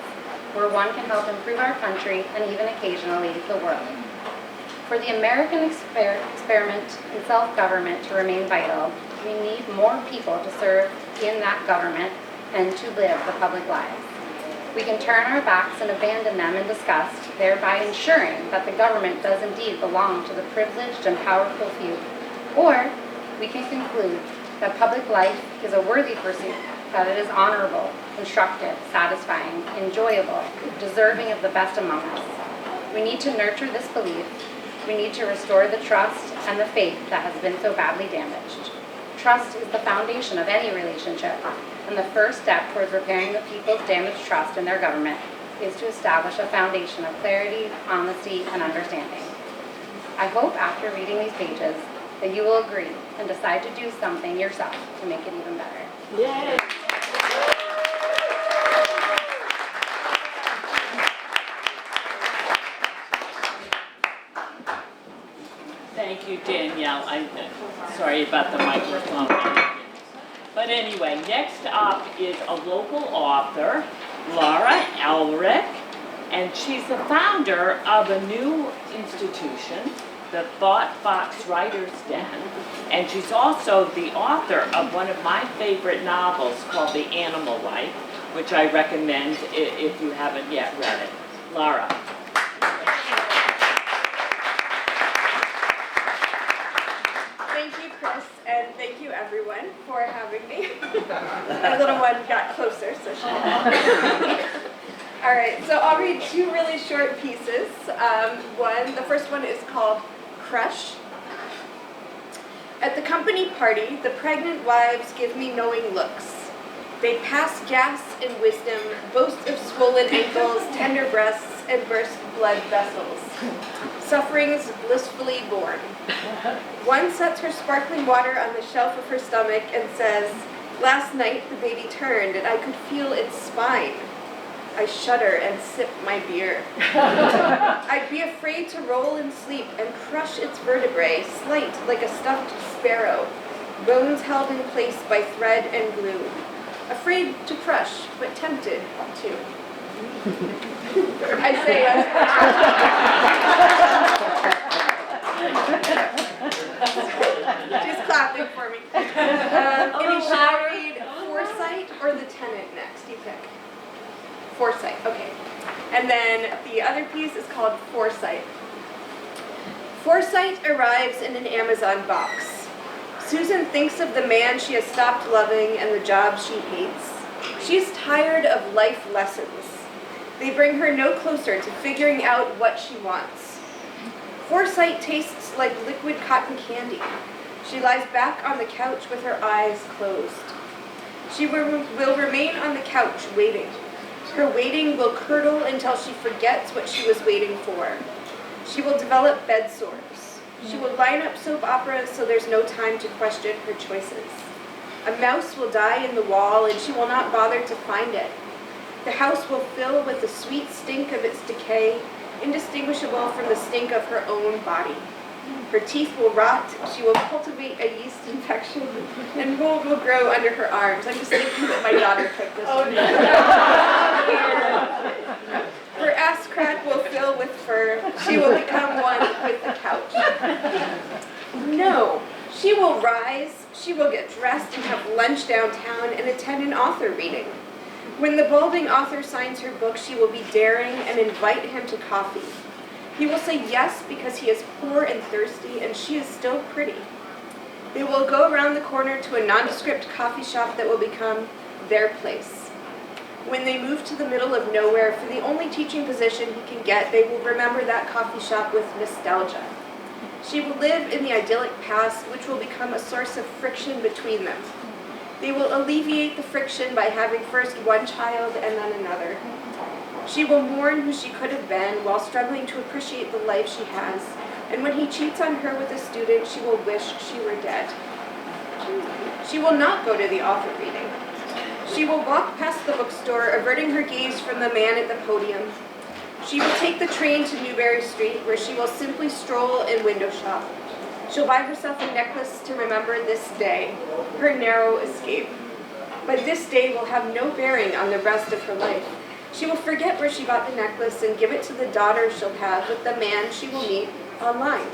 Speaker 11: where one can help improve our country and even occasionally the world. For the American experiment in self-government to remain vital, we need more people to serve in that government and to live the public lives. We can turn our backs and abandon them in disgust, thereby ensuring that the government does indeed belong to the privileged and powerful few. Or we can conclude that public life is a worthy pursuit, that it is honorable, constructive, satisfying, enjoyable, deserving of the best among us. We need to nurture this belief. We need to restore the trust and the faith that has been so badly damaged. Trust is the foundation of any relationship, and the first step towards repairing the people's damaged trust in their government is to establish a foundation of clarity, honesty, and understanding. I hope after reading these pages, that you will agree and decide to do something yourself to make it even better.
Speaker 6: Yay.
Speaker 4: Thank you, Danielle. I'm sorry about the microphone. But anyway, next up is a local author, Laura Elric, and she's the founder of a new institution, the Thought Box Writers Den. And she's also the author of one of my favorite novels called The Animal Life, which I recommend if you haven't yet read it. Laura.
Speaker 12: Thank you, Chris, and thank you, everyone, for having me. Our little one got closer, so she All right, so I'll read two really short pieces. The first one is called Crush. At the company party, the pregnant wives give me knowing looks. They pass gas and wisdom, boast of swollen ankles, tender breasts, and burst blood vessels. Sufferings blissfully born. One sets her sparkling water on the shelf of her stomach and says, "Last night the baby turned and I could feel its spine." I shudder and sip my beer. I'd be afraid to roll in sleep and crush its vertebrae, slight like a stuffed sparrow, bones held in place by thread and glue. Afraid to crush, but tempted to. I say She's clapping for me. Maybe should I read Foresight or The Tenant next? You pick. Foresight, okay. And then the other piece is called Foresight. Foresight arrives in an Amazon box. Susan thinks of the man she has stopped loving and the job she hates. She's tired of life lessons. They bring her no closer to figuring out what she wants. Foresight tastes like liquid cotton candy. She lies back on the couch with her eyes closed. She will remain on the couch waiting. Her waiting will curdle until she forgets what she was waiting for. She will develop bed sores. She will line up soap operas so there's no time to question her choices. A mouse will die in the wall and she will not bother to find it. The house will fill with the sweet stink of its decay, indistinguishable from the stink of her own body. Her teeth will rot, she will cultivate a yeast infection, and mold will grow under her arms. I'm just thinking that my daughter picked this one. Her ass crack will fill with fur. She will become one with the couch. No, she will rise, she will get dressed and have lunch downtown and attend an author reading. When the balding author signs her book, she will be daring and invite him to coffee. He will say yes because he is poor and thirsty and she is still pretty. They will go around the corner to a nondescript coffee shop that will become their place. When they move to the middle of nowhere for the only teaching position he can get, they will remember that coffee shop with nostalgia. She will live in the idyllic past, which will become a source of friction between them. They will alleviate the friction by having first one child and then another. She will mourn who she could have been while struggling to appreciate the life she has, and when he cheats on her with a student, she will wish she were dead. She will not go to the author reading. She will walk past the bookstore, averting her gaze from the man at the podium. She will take the train to Newberry Street, where she will simply stroll and window shop. She'll buy herself a necklace to remember this day, her narrow escape. But this day will have no bearing on the rest of her life. She will forget where she bought the necklace and give it to the daughter she'll have with the man she will meet online.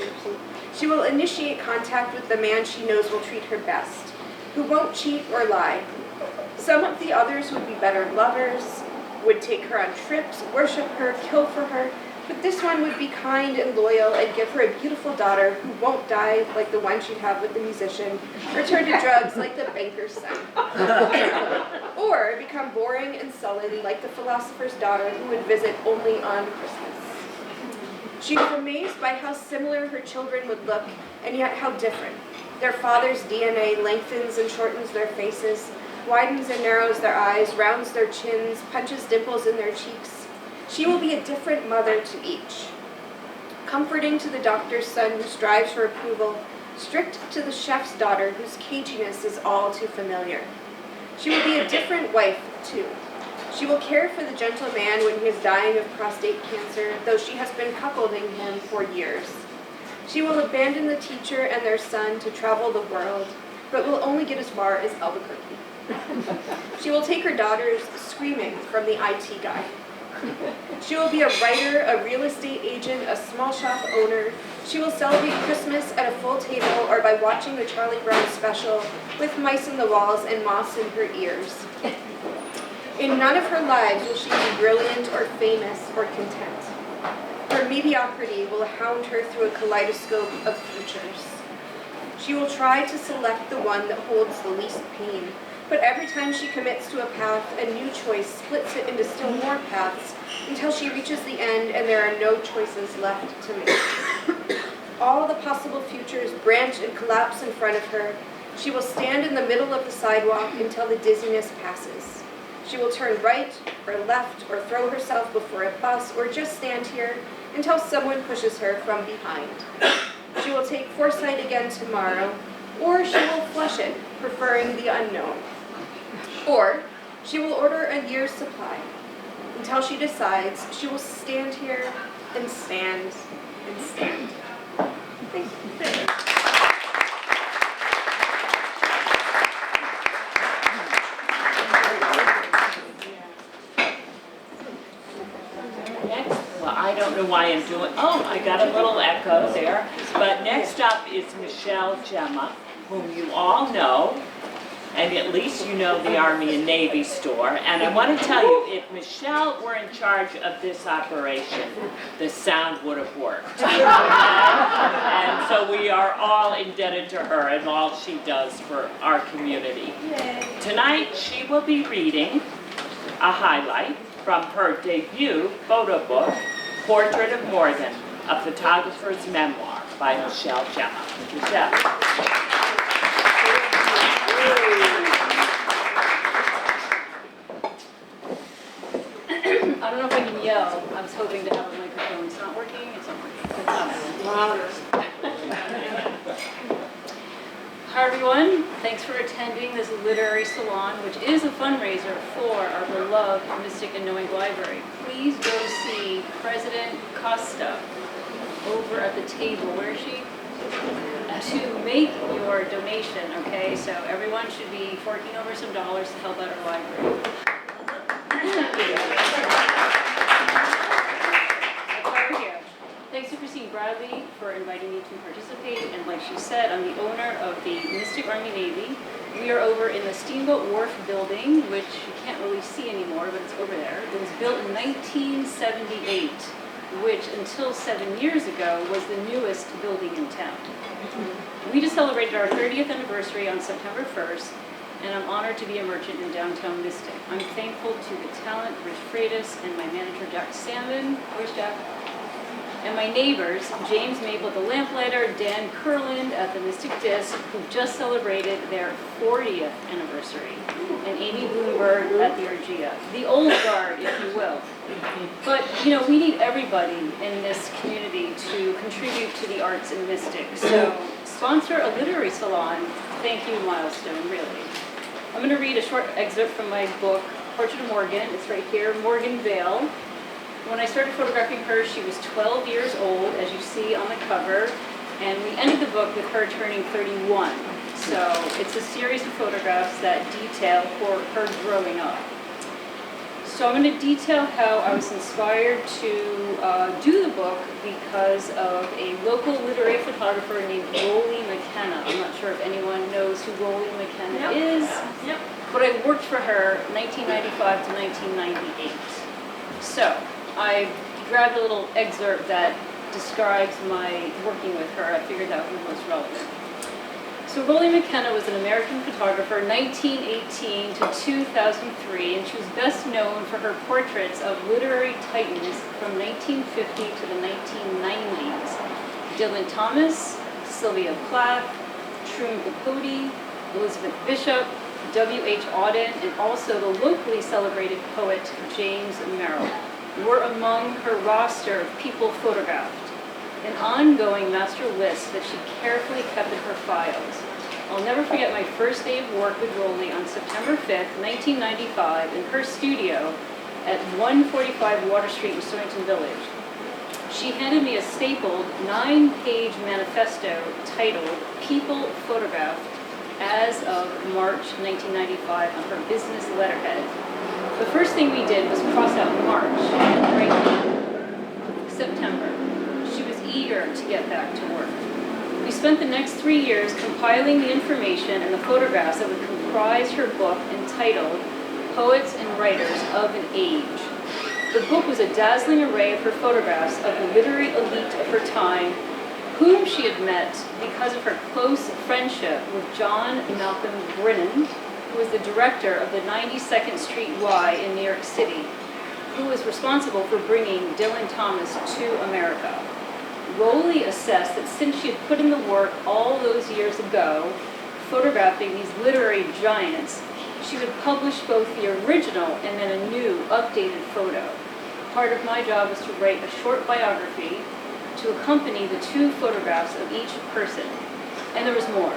Speaker 12: She will initiate contact with the man she knows will treat her best, who won't cheat or lie. Some of the others would be better lovers, would take her on trips, worship her, kill for her, but this one would be kind and loyal and give her a beautiful daughter who won't die like the one she'd have with the musician, or turn to drugs like the banker's son. Or become boring and sullen like the philosopher's daughter who would visit only on Christmas. She is amazed by how similar her children would look, and yet how different. Their father's DNA lengthens and shortens their faces, widens and narrows their eyes, rounds their chins, punches dimples in their cheeks. She will be a different mother to each. Comforting to the doctor's son who strives for approval, strict to the chef's daughter whose caginess is all too familiar. She will be a different wife, too. She will care for the gentle man when he is dying of prostate cancer, though she has been cuckolding him for years. She will abandon the teacher and their son to travel the world, but will only get as far as Albuquerque. She will take her daughters screaming from the IT guy. She will be a writer, a real estate agent, a small shop owner. She will celebrate Christmas at a full table or by watching the Charlie Brown special with mice in the walls and moths in her ears. In none of her lives will she be brilliant or famous or content. Her mediocrity will hound her through a kaleidoscope of futures. She will try to select the one that holds the least pain, but every time she commits to a path, a new choice splits it into still more paths until she reaches the end and there are no choices left to make. All the possible futures branch and collapse in front of her. She will stand in the middle of the sidewalk until the dizziness passes. She will turn right or left or throw herself before a bus or just stand here until someone pushes her from behind. She will take foresight again tomorrow, or she will flush it, preferring the unknown. Or she will order a year's supply. Until she decides, she will stand here and stand and stand. Thank you.
Speaker 4: Well, I don't know why I'm doing, oh, I got a little echo there. But next up is Michelle Gemma, whom you all know, and at least you know the Army and Navy store. And I want to tell you, if Michelle were in charge of this operation, the sound would have worked. And so we are all indebted to her and all she does for our community. Tonight, she will be reading a highlight from her debut photo book, Portrait of Morgan, a Photographer's Memoir by Michelle Gemma. Michelle.
Speaker 13: I don't know if I can yell. I was hoping to have a microphone. It's not working. It's not working. It's not louder. Hi everyone. Thanks for attending this literary salon, which is a fundraiser for our beloved Mystic Noank Library. Please go see President Costa over at the table. Where is she? To make your donation, okay? So everyone should be forking over some dollars to help out our library. That's why we're here. Thanks to Christine Bradley for inviting me to participate. And like she said, I'm the owner of the Mystic Army Navy. We are over in the Steamboat Wharf building, which you can't really see anymore, but it's over there. It was built in 1978, which until 7 years ago was the newest building in town. We just celebrated our 30th anniversary on September 1st, and I'm honored to be a merchant in downtown Mystic. I'm thankful to the talent, Rich Freitas, and my manager, Jack Salmon. Where's Jack? And my neighbors, James Maple, the lamplighter, Dan Kurland at the Mystic Disc, who just celebrated their 40th anniversary, and Amy Bloomberg at the Argia. The old guard, if you will. But, you know, we need everybody in this community to contribute to the arts in Mystic. So sponsor a literary salon. Thank you, Milestone, really. I'm going to read a short excerpt from my book, Portrait of Morgan. It's right here, Morgan Vale. When I started photographing her, she was 12 years old, as you see on the cover, and we ended the book with her turning 31. So it's a series of photographs that detail her growing up. So I'm going to detail how I was inspired to do the book because of a local literary photographer named Rolly McKenna. I'm not sure if anyone knows who Rolly McKenna is, but I worked for her 1995 to 1998. So I grabbed a little excerpt that describes my working with her. I figured that would be most relevant. So Rolly McKenna was an American photographer, 1918 to 2003, and she was best known for her portraits of literary titans from 1950 to the 1990s. Dylan Thomas, Sylvia Plath, Truman Capote, Elizabeth Bishop, W.H. Auden, and also the locally celebrated poet James Merrill were among her roster of people photographed. an ongoing master list that she carefully kept in her files. I'll never forget my first day of work with Rolly on September 5th, 1995, in her studio at 145 Water Street in Stonington Village. She handed me a stapled 9-page manifesto titled People Photographed as of March 1995 on her business letterhead. The first thing we did was cross out March and write September. She was eager to get back to work. We spent the next 3 years compiling the information and the photographs that would comprise her book entitled Poets and Writers of an Age. The book was a dazzling array of her photographs of the literary elite of her time, whom she had met because of her close friendship with John Malcolm Brennan, who was the director of the 92nd Street Y in New York City, who was responsible for bringing Dylan Thomas to America. Rowley assessed that since she had put in the work all those years ago, photographing these literary giants, she would publish both the original and then a new, updated photo. Part of my job was to write a short biography to accompany the 2 photographs of each person. And there was more.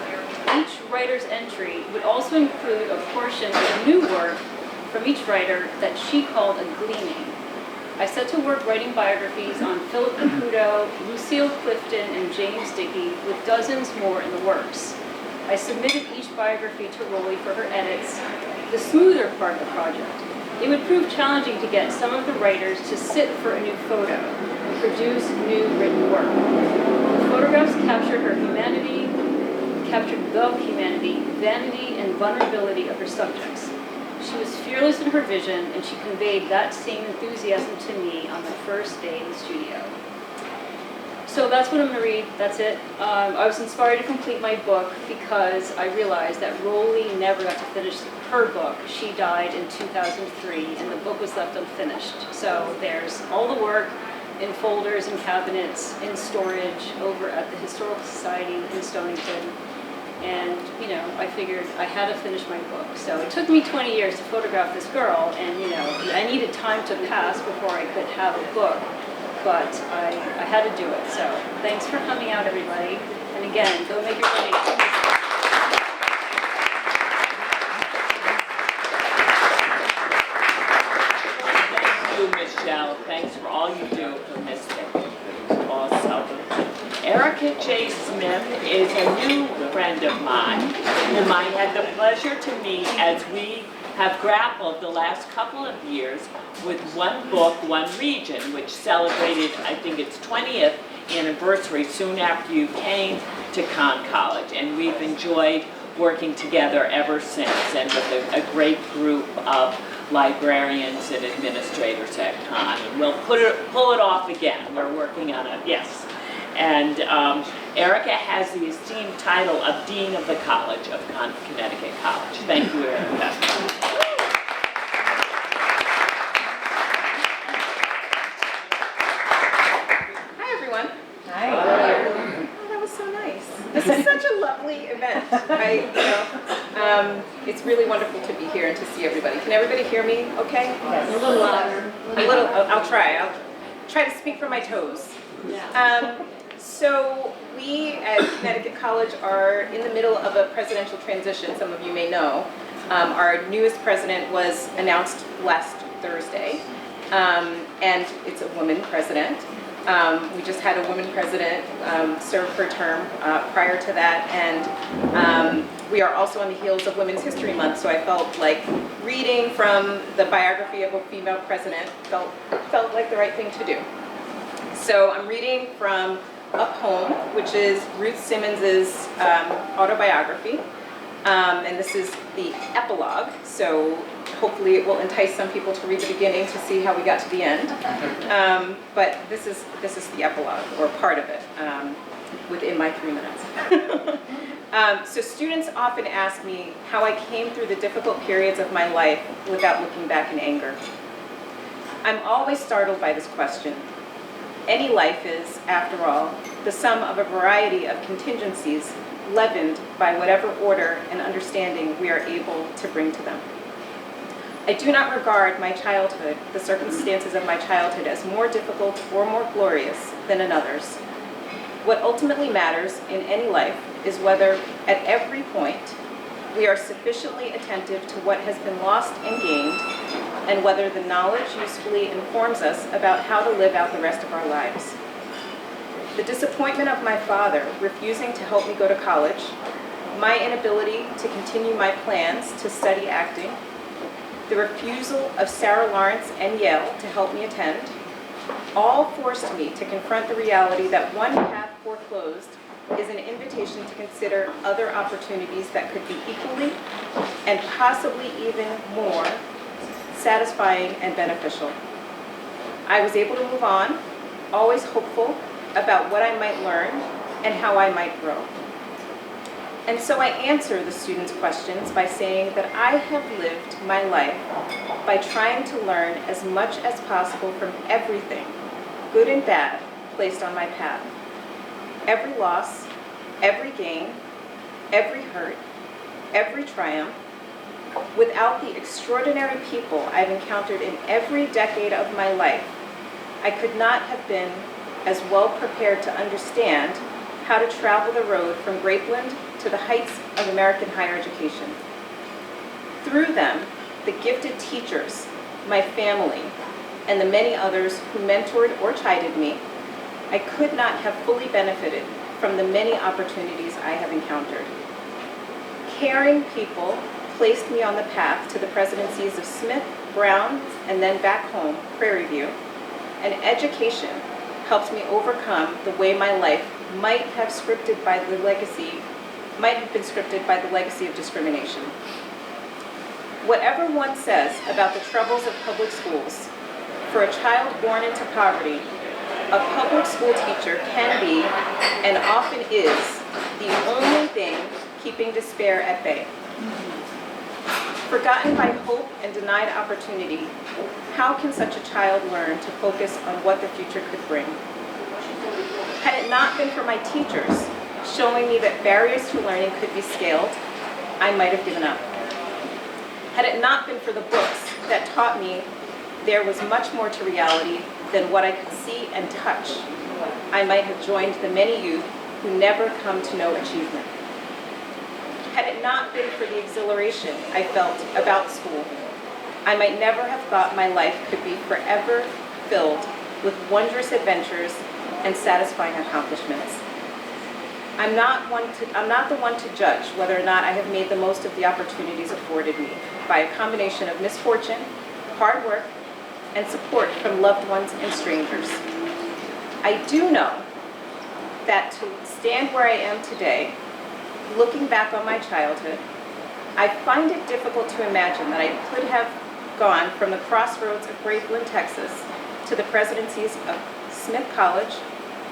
Speaker 13: Each writer's entry would also include a portion of the new work from each writer that she called a gleaning. I set to work writing biographies on Philip Caputo, Lucille Clifton, and James Dickey, with dozens more in the works. I submitted each biography to Rolly for her edits, the smoother part of the project. It would prove challenging to get some of the writers to sit for a new photo and produce new written work. The photographs captured the humanity, vanity, and vulnerability of her subjects. She was fearless in her vision, and she conveyed that same enthusiasm to me on the first day in the studio. So that's what I'm going to read. That's it. I was inspired to complete my book because I realized that Rolly never got to finish her book. She died in 2003, and the book was left unfinished. So there's all the work in folders and cabinets in storage over at the Historical Society in Stonington. And, you know, I figured I had to finish my book. So it took me 20 years to photograph this girl, and, you know, I needed time to pass before I could have a book. But I had to do it. So thanks for coming out, everybody. And again, go make your donations.
Speaker 4: Thank you, Michelle. Thanks for all you do for Mystic. Awesome. Erica J. Smith is a new friend of mine, whom I had the pleasure to meet as we have grappled the last couple of years with One Book, One Region, which celebrated, I think, its 20th anniversary soon after you came to Conn College. And we've enjoyed working together ever since, and with a great group of librarians and administrators at Conn. And we'll pull it off again. We're working on it, yes. And Erica has the esteemed title of Dean of the College of Connecticut College. Thank you, Erica.
Speaker 14: Hi, everyone. Hi. Oh, that was so nice. This is such a lovely event. It's really wonderful to be here and to see everybody. Can everybody hear me okay?
Speaker 8: Yes. A little louder.
Speaker 14: I'll try. I'll try to speak from my toes. So we at Connecticut College are in the middle of a presidential transition, some of you may know. Our newest president was announced last Thursday, and it's a woman president. We just had a woman president serve her term prior to that, and we are also on the heels of Women's History Month, so I felt like reading from the biography of a female president felt like the right thing to do. So I'm reading from Up Home, which is Ruth Simmons's autobiography, and this is the epilogue, so hopefully it will entice some people to read the beginning to see how we got to the end. But this is the epilogue, or part of it, within my 3 minutes. So students often ask me how I came through the difficult periods of my life without looking back in anger. I'm always startled by this question. Any life is, after all, the sum of a variety of contingencies leavened by whatever order and understanding we are able to bring to them. I do not regard my childhood, the circumstances of my childhood, as more difficult or more glorious than another's. What ultimately matters in any life is whether, at every point, we are sufficiently attentive to what has been lost and gained, and whether the knowledge usefully informs us about how to live out the rest of our lives. The disappointment of my father refusing to help me go to college, my inability to continue my plans to study acting, the refusal of Sarah Lawrence and Yale to help me attend, all forced me to confront the reality that one path foreclosed is an invitation to consider other opportunities that could be equally and possibly even more satisfying and beneficial. I was able to move on, always hopeful about what I might learn and how I might grow. And so I answer the students' questions by saying that I have lived my life by trying to learn as much as possible from everything, good and bad, placed on my path. Every loss, every gain, every hurt, every triumph, without the extraordinary people I've encountered in every decade of my life, I could not have been as well prepared to understand how to travel the road from Grapeland to the heights of American higher education. Through them, the gifted teachers, my family, and the many others who mentored or chided me, I could not have fully benefited from the many opportunities I have encountered. Caring people placed me on the path to the presidencies of Smith, Brown, and then back home, Prairie View, and education helped me overcome the way my life might have been scripted by the legacy of discrimination. Whatever one says about the troubles of public schools, for a child born into poverty, a public school teacher can be, and often is, the only thing keeping despair at bay. Forgotten by hope and denied opportunity, how can such a child learn to focus on what the future could bring? Had it not been for my teachers showing me that barriers to learning could be scaled, I might have given up. Had it not been for the books that taught me there was much more to reality than what I could see and touch, I might have joined the many youth who never come to know achievement. Had it not been for the exhilaration I felt about school, I might never have thought my life could be forever filled with wondrous adventures and satisfying accomplishments. I'm not the one to judge whether or not I have made the most of the opportunities afforded me by a combination of misfortune, hard work, and support from loved ones and strangers. I do know that to stand where I am today, looking back on my childhood, I find it difficult to imagine that I could have gone from the crossroads of Grapeland, Texas, to the presidencies of Smith College,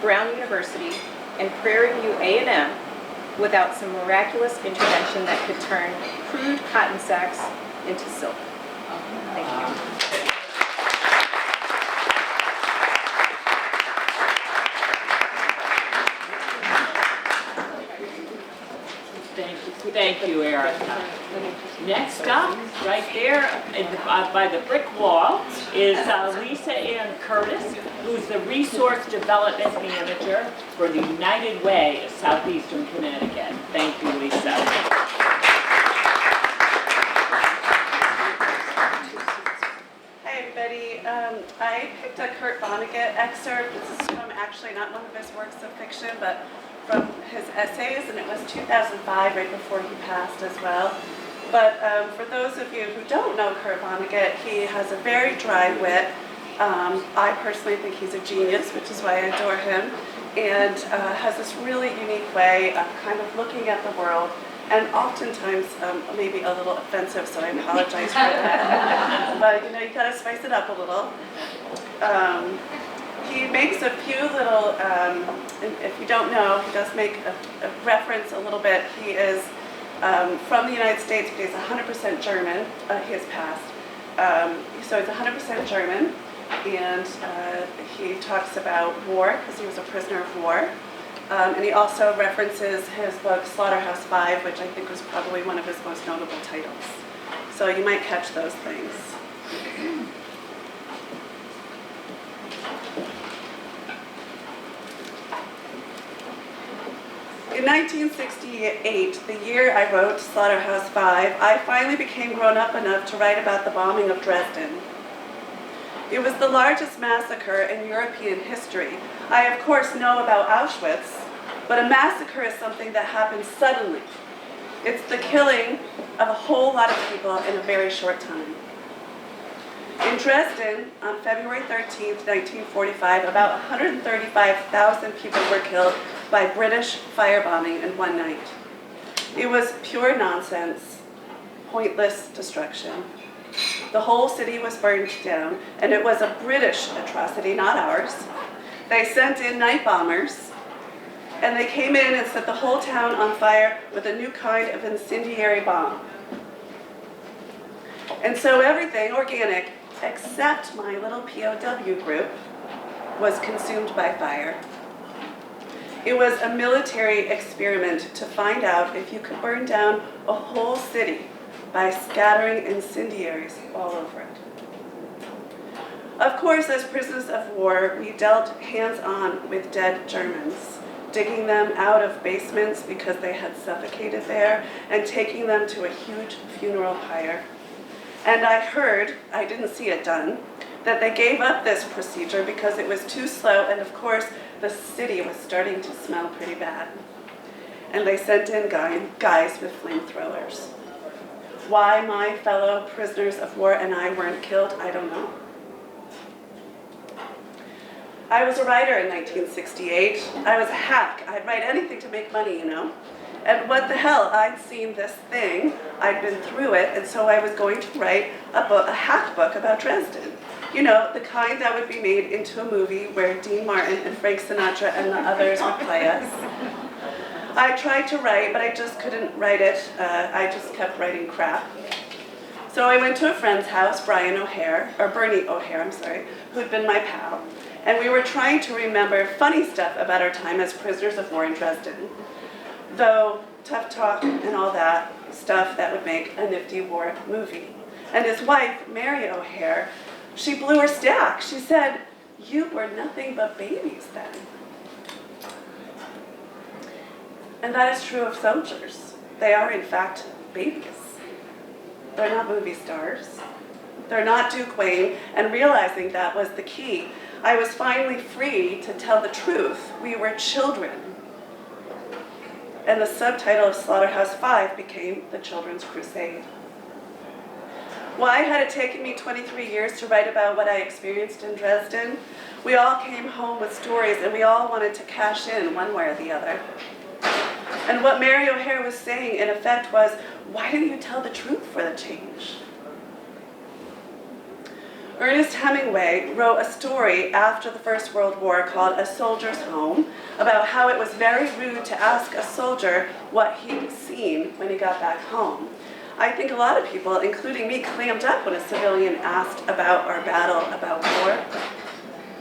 Speaker 14: Brown University, and Prairie View A&M without some miraculous intervention that could turn crude cotton sacks into silk. Thank you.
Speaker 4: Thank you, Erica. Next up, right there by the brick wall, is Lisa Ann Curtis, who's the Resource Development Manager for the United Way of Southeastern Connecticut. Thank you, Lisa.
Speaker 15: Hi, everybody. I picked a Kurt Vonnegut excerpt. This is from actually not one of his works of fiction, but from his essays, and it was 2005, right before he passed as well. But for those of you who don't know Kurt Vonnegut, he has a very dry wit. I personally think he's a genius, which is why I adore him, and has this really unique way of kind of looking at the world, and oftentimes maybe a little offensive, so I apologize for that. But you know, you gotta spice it up a little. He makes a few little, if you don't know, he does make a reference a little bit. He is from the United States, but he's 100% German. He has passed. So he's 100% German, and he talks about war, because he was a prisoner of war. And he also references his book, Slaughterhouse-Five, which I think was probably one of his most notable titles. So you might catch those things. 1968, the year I wrote Slaughterhouse-Five, I finally became grown up enough to write about the bombing of Dresden. It was the largest massacre in European history. I, of course, know about Auschwitz, but a massacre is something that happens suddenly. It's the killing of a whole lot of people in a very short time. In Dresden, on February 13th, 1945, about 135,000 people were killed by British firebombing in one night. It was pure nonsense, pointless destruction. The whole city was burned down, and it was a British atrocity, not ours. They sent in night bombers, and they came in and set the whole town on fire with a new kind of incendiary bomb. And so everything organic, except my little POW group, was consumed by fire. It was a military experiment to find out if you could burn down a whole city by scattering incendiaries all over it. Of course, as prisoners of war, we dealt hands-on with dead Germans, digging them out of basements because they had suffocated there, and taking them to a huge funeral pyre. And I heard, I didn't see it done, that they gave up this procedure because it was too slow, and of course, the city was starting to smell pretty bad. And they sent in guys with flamethrowers. Why my fellow prisoners of war and I weren't killed, I don't know. I was a writer in 1968. I was a hack. I'd write anything to make money, you know. And what the hell, I'd seen this thing, I'd been through it, and so I was going to write a hack book about Dresden. You know, the kind that would be made into a movie where Dean Martin and Frank Sinatra and the others would play us. I tried to write, but I just couldn't write it. I just kept writing crap. So I went to a friend's house, Bernie O'Hare, I'm sorry, who'd been my pal. And we were trying to remember funny stuff about our time as prisoners of war in Dresden. Though tough talk and all that stuff that would make a nifty war movie. And his wife, Mary O'Hare, she blew her stack. She said, "You were nothing but babies then." And that is true of soldiers. They are, in fact, babies. They're not movie stars. They're not Duke Wayne, and realizing that was the key. I was finally free to tell the truth. We were children. And the subtitle of Slaughterhouse-Five became The Children's Crusade. Why had it taken me 23 years to write about what I experienced in Dresden? We all came home with stories, and we all wanted to cash in one way or the other. And what Mary O'Hare was saying, in effect, was, why didn't you tell the truth for the change? Ernest Hemingway wrote a story after the First World War called A Soldier's Home, about how it was very rude to ask a soldier what he'd seen when he got back home. I think a lot of people, including me, clammed up when a civilian asked about our battle, about war.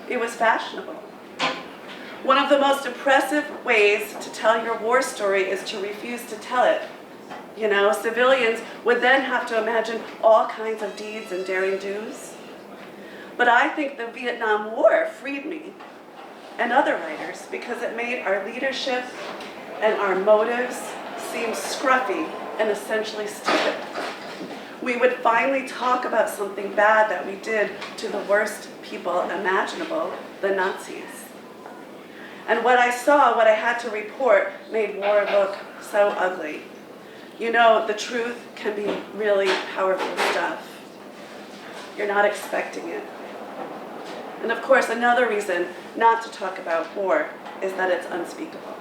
Speaker 15: It was fashionable. One of the most oppressive ways to tell your war story is to refuse to tell it. You know, civilians would then have to imagine all kinds of deeds and daring do's. But I think the Vietnam War freed me and other writers because it made our leadership and our motives seem scruffy and essentially stupid. We would finally talk about something bad that we did to the worst people imaginable, the Nazis. And what I saw, what I had to report, made war look so ugly. You know, the truth can be really powerful stuff. You're not expecting it. And of course, another reason not to talk about war is that it's unspeakable.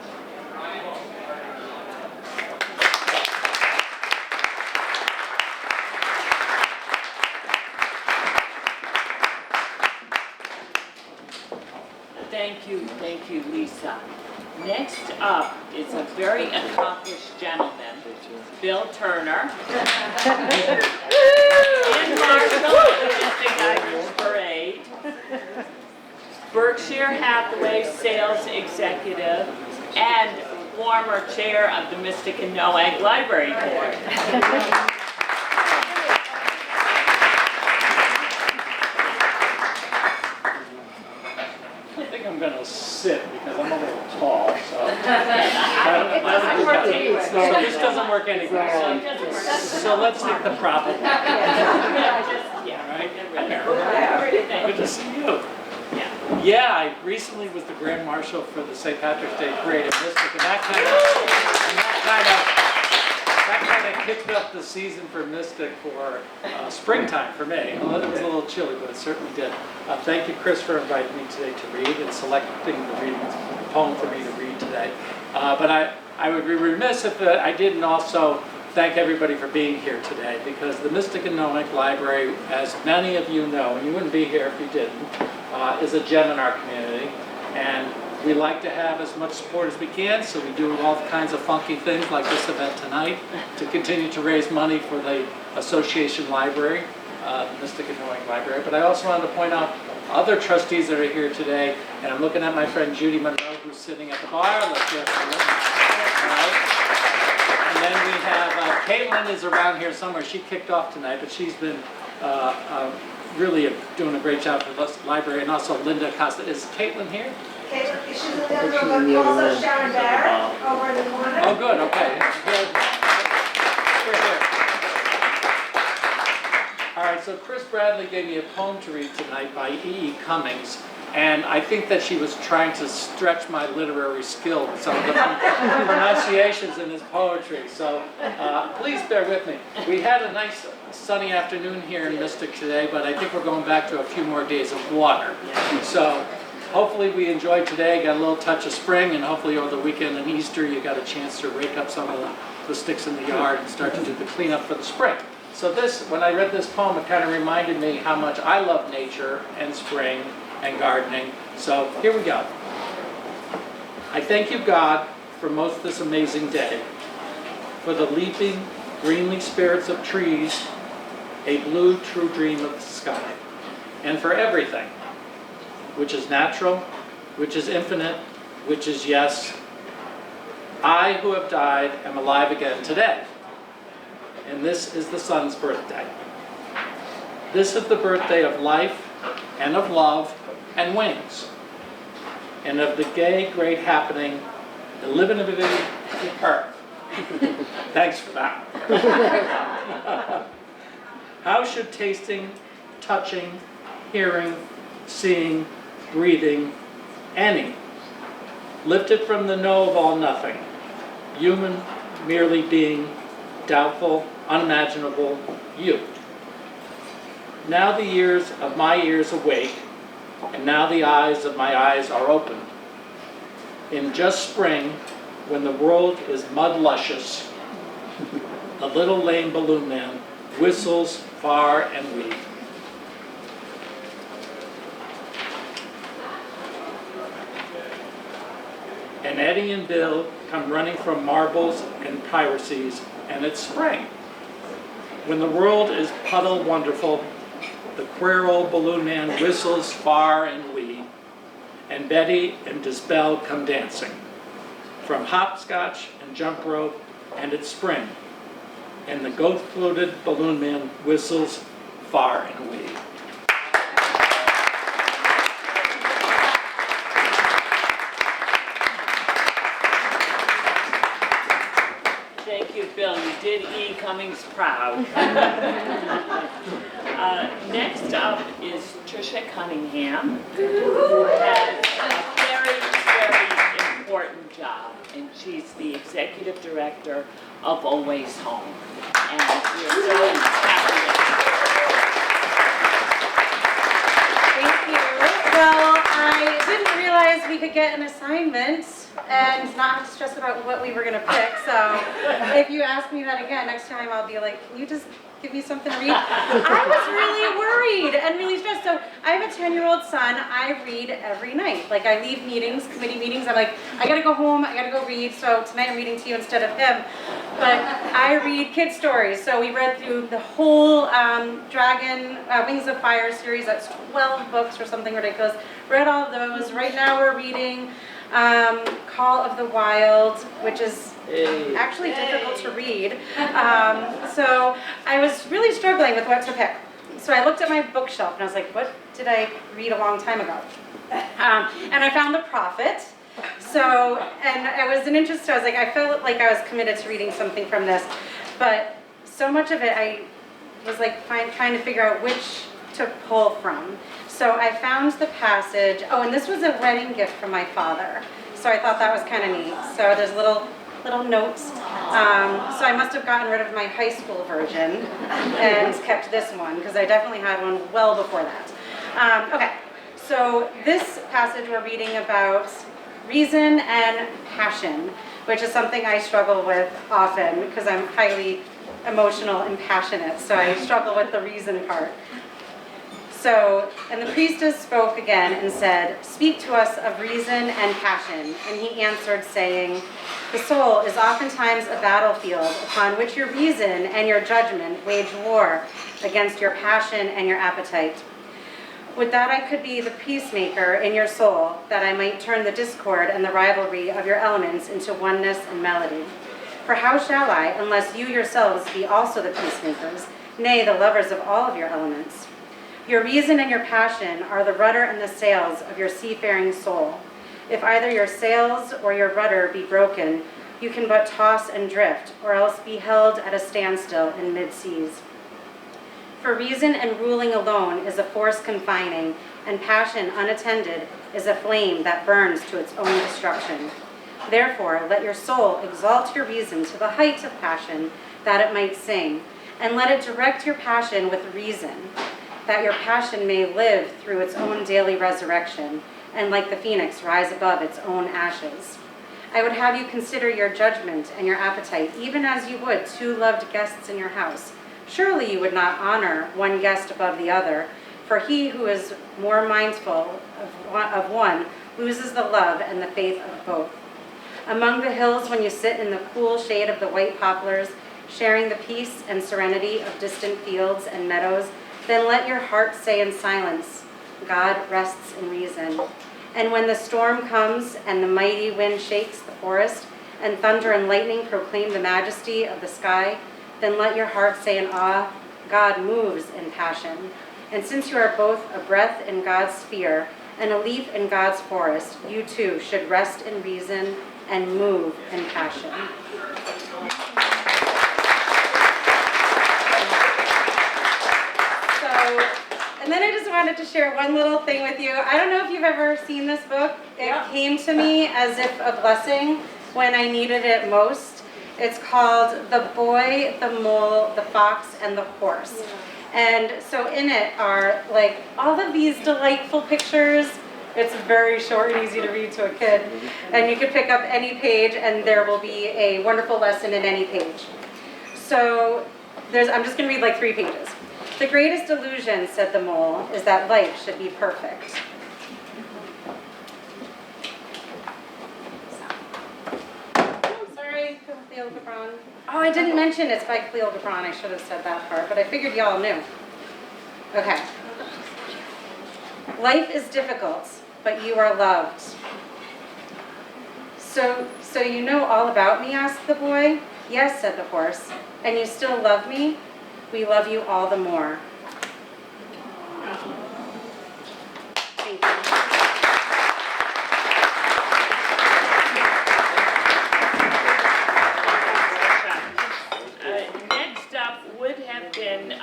Speaker 4: Thank you, Lisa. Next up is a very accomplished gentleman, Bill Turner, and Marshall of the Mystic Irish Parade, Berkshire Hathaway sales executive, and former chair of the Mystic Noank Library Board.
Speaker 16: I'm going to sit because I'm a little tall, so that So this doesn't work anyway. So let's take the problem. All right? Good to see you. Yeah, I recently was the Grand Marshal for the St. Patrick's Day Parade in Mystic, and that kind of kicked up the season for Mystic for springtime for me. Well, it was a little chilly, but it certainly did. Thank you, Chris, for inviting me today to read and selecting the poem for me to read today. But I would be remiss if I didn't also thank everybody for being here today, because the Mystic Noank Library, as many of you know, and you wouldn't be here if you didn't, is a gem in our community. And we like to have as much support as we can, so we do all kinds of funky things like this event tonight to continue to raise money for the association library, the Mystic Noank Library. But I also wanted to point out other trustees that are here today, and I'm looking at my friend Judy Monroe, who's sitting at the bar. Let's give her a look. All right. And then we have Caitlin is around here somewhere. She kicked off tonight, but she's been really doing a great job for the library, and also Linda Costa. Is Caitlin here?
Speaker 17: Caitlin, she's in the other room, but also Sharon Barrett over in the corner.
Speaker 16: Oh, good, okay. Here. All right, so Chris Bradley gave me a poem to read tonight by E.E. Cummings, and I think that she was trying to stretch my literary skill with some of the pronunciations in his poetry, so please bear with me. We had a nice sunny afternoon here in Mystic today, but I think we're going back to a few more days of water. So hopefully we enjoyed today, got a little touch of spring, and hopefully over the weekend and Easter you got a chance to rake up some of the sticks in the yard and start to do the cleanup for the spring. So this, when I read this poem, it kind of reminded me how much I love nature and spring and gardening. So here we go. I thank you, God, for most this amazing day, for the leaping, greenly spirits of trees, a blue true dream of the sky, and for everything, which is natural, which is infinite, which is yes. I who have died am alive again today, and this is the sun's birthday. This is the birthday of life and of love and wings, and of the gay, great happening, the living of the earth. Thanks for that. How should tasting, touching, hearing, seeing, breathing, any, lifted from the know of all nothing, human merely being, doubtful, unimaginable, you. Now the ears of my ears awake, and now the eyes of my eyes are open. In just spring, when the world is mud luscious, the little lame balloon man whistles far and wee. And Eddie and Bill come running from marbles and piracies, and it's spring. When the world is puddle wonderful, the queer old balloon man whistles far and wee, and Betty and Dispel come dancing from hopscotch and jump rope, and it's spring, and the goat-floated balloon man whistles far and wee.
Speaker 4: Thank you, Bill. You did E. Cummings proud. Next up is Tricia Cunningham, who has a very, very important job, and she's the executive director of Always Home. And we're so happy to
Speaker 8: Thank you. Well, I didn't realize we could get an assignment and not have to stress about what we were going to pick. So if you ask me that again next time, I'll be like, can you just give me something to read? I was really worried and really stressed. So I have a 10-year-old son. I read every night. Like I leave meetings, committee meetings. I'm like, I got to go home. I got to go read. So tonight I'm reading to you instead of him. But I read kid stories. So we read through the whole Wings of Fire series. That's 12 books or something ridiculous. Read all of those. Right now we're reading Call of the Wild, which is actually difficult to read. So I was really struggling with what to pick. So I looked at my bookshelf and I was like, what did I read a long time ago? And I found The Prophet.
Speaker 11: So, and it was an interest, I was like, I felt like I was committed to reading something from this, but so much of it I was like trying to figure out which to pull from. So I found the passage, oh, and this was a wedding gift from my father. So I thought that was kind of neat. So there's little notes. So I must have gotten rid of my high school version and kept this one, because I definitely had one well before that. Okay, so this passage we're reading about reason and passion, which is something I struggle with often because I'm highly emotional and passionate, so I struggle with the reason part. So, and the priestess spoke again and said, "Speak to us of reason and passion." And he answered, saying, "The soul is oftentimes a battlefield upon which your reason and your judgment wage war against your passion and your appetite. Would that I could be the peacemaker in your soul, that I might turn the discord and the rivalry of your elements into oneness and melody. For how shall I, unless you yourselves be also the peacemakers, nay, the lovers of all of your elements? Your reason and your passion are the rudder and the sails of your seafaring soul. If either your sails or your rudder be broken, you can but toss and drift, or else be held at a standstill in mid-seas. For reason and ruling alone is a force confining, and passion unattended is a flame that burns to its own destruction. Therefore, let your soul exalt your reason to the height of passion, that it might sing, and let it direct your passion with reason, that your passion may live through its own daily resurrection, and like the phoenix rise above its own ashes. I would have you consider your judgment and your appetite, even as you would two loved guests in your house. Surely you would not honor one guest above the other, for he who is more mindful of one loses the love and the faith of both. Among the hills, when you sit in the cool shade of the white poplars, sharing the peace and serenity of distant fields and meadows, then let your heart say in silence, God rests in reason. And when the storm comes and the mighty wind shakes the forest, and thunder and lightning proclaim the majesty of the sky, then let your heart say in awe, God moves in passion. And since you are both a breath in God's sphere and a leaf in God's forest, you too should rest in reason and move in passion. And then I just wanted to share one little thing with you. I don't know if you've ever seen this book. It came to me as if a blessing when I needed it most. It's called The Boy, the Mole, the Fox, and the Horse. And so in it are like all of these delightful pictures. It's very short and easy to read to a kid. And you could pick up any page and there will be a wonderful lesson in any page. So I'm just going to read like 3 pages. The greatest illusion, said the mole, is that life should be perfect. Sorry, Khalil Gibran. Oh, I didn't mention it's by Khalil Gibran. I should have said that part, but I figured y'all knew. Okay. Life is difficult, but you are loved. So you know all about me, asked the boy. Yes, said the horse. And you still love me? We love you all the more. Thank you.
Speaker 4: Next up would have been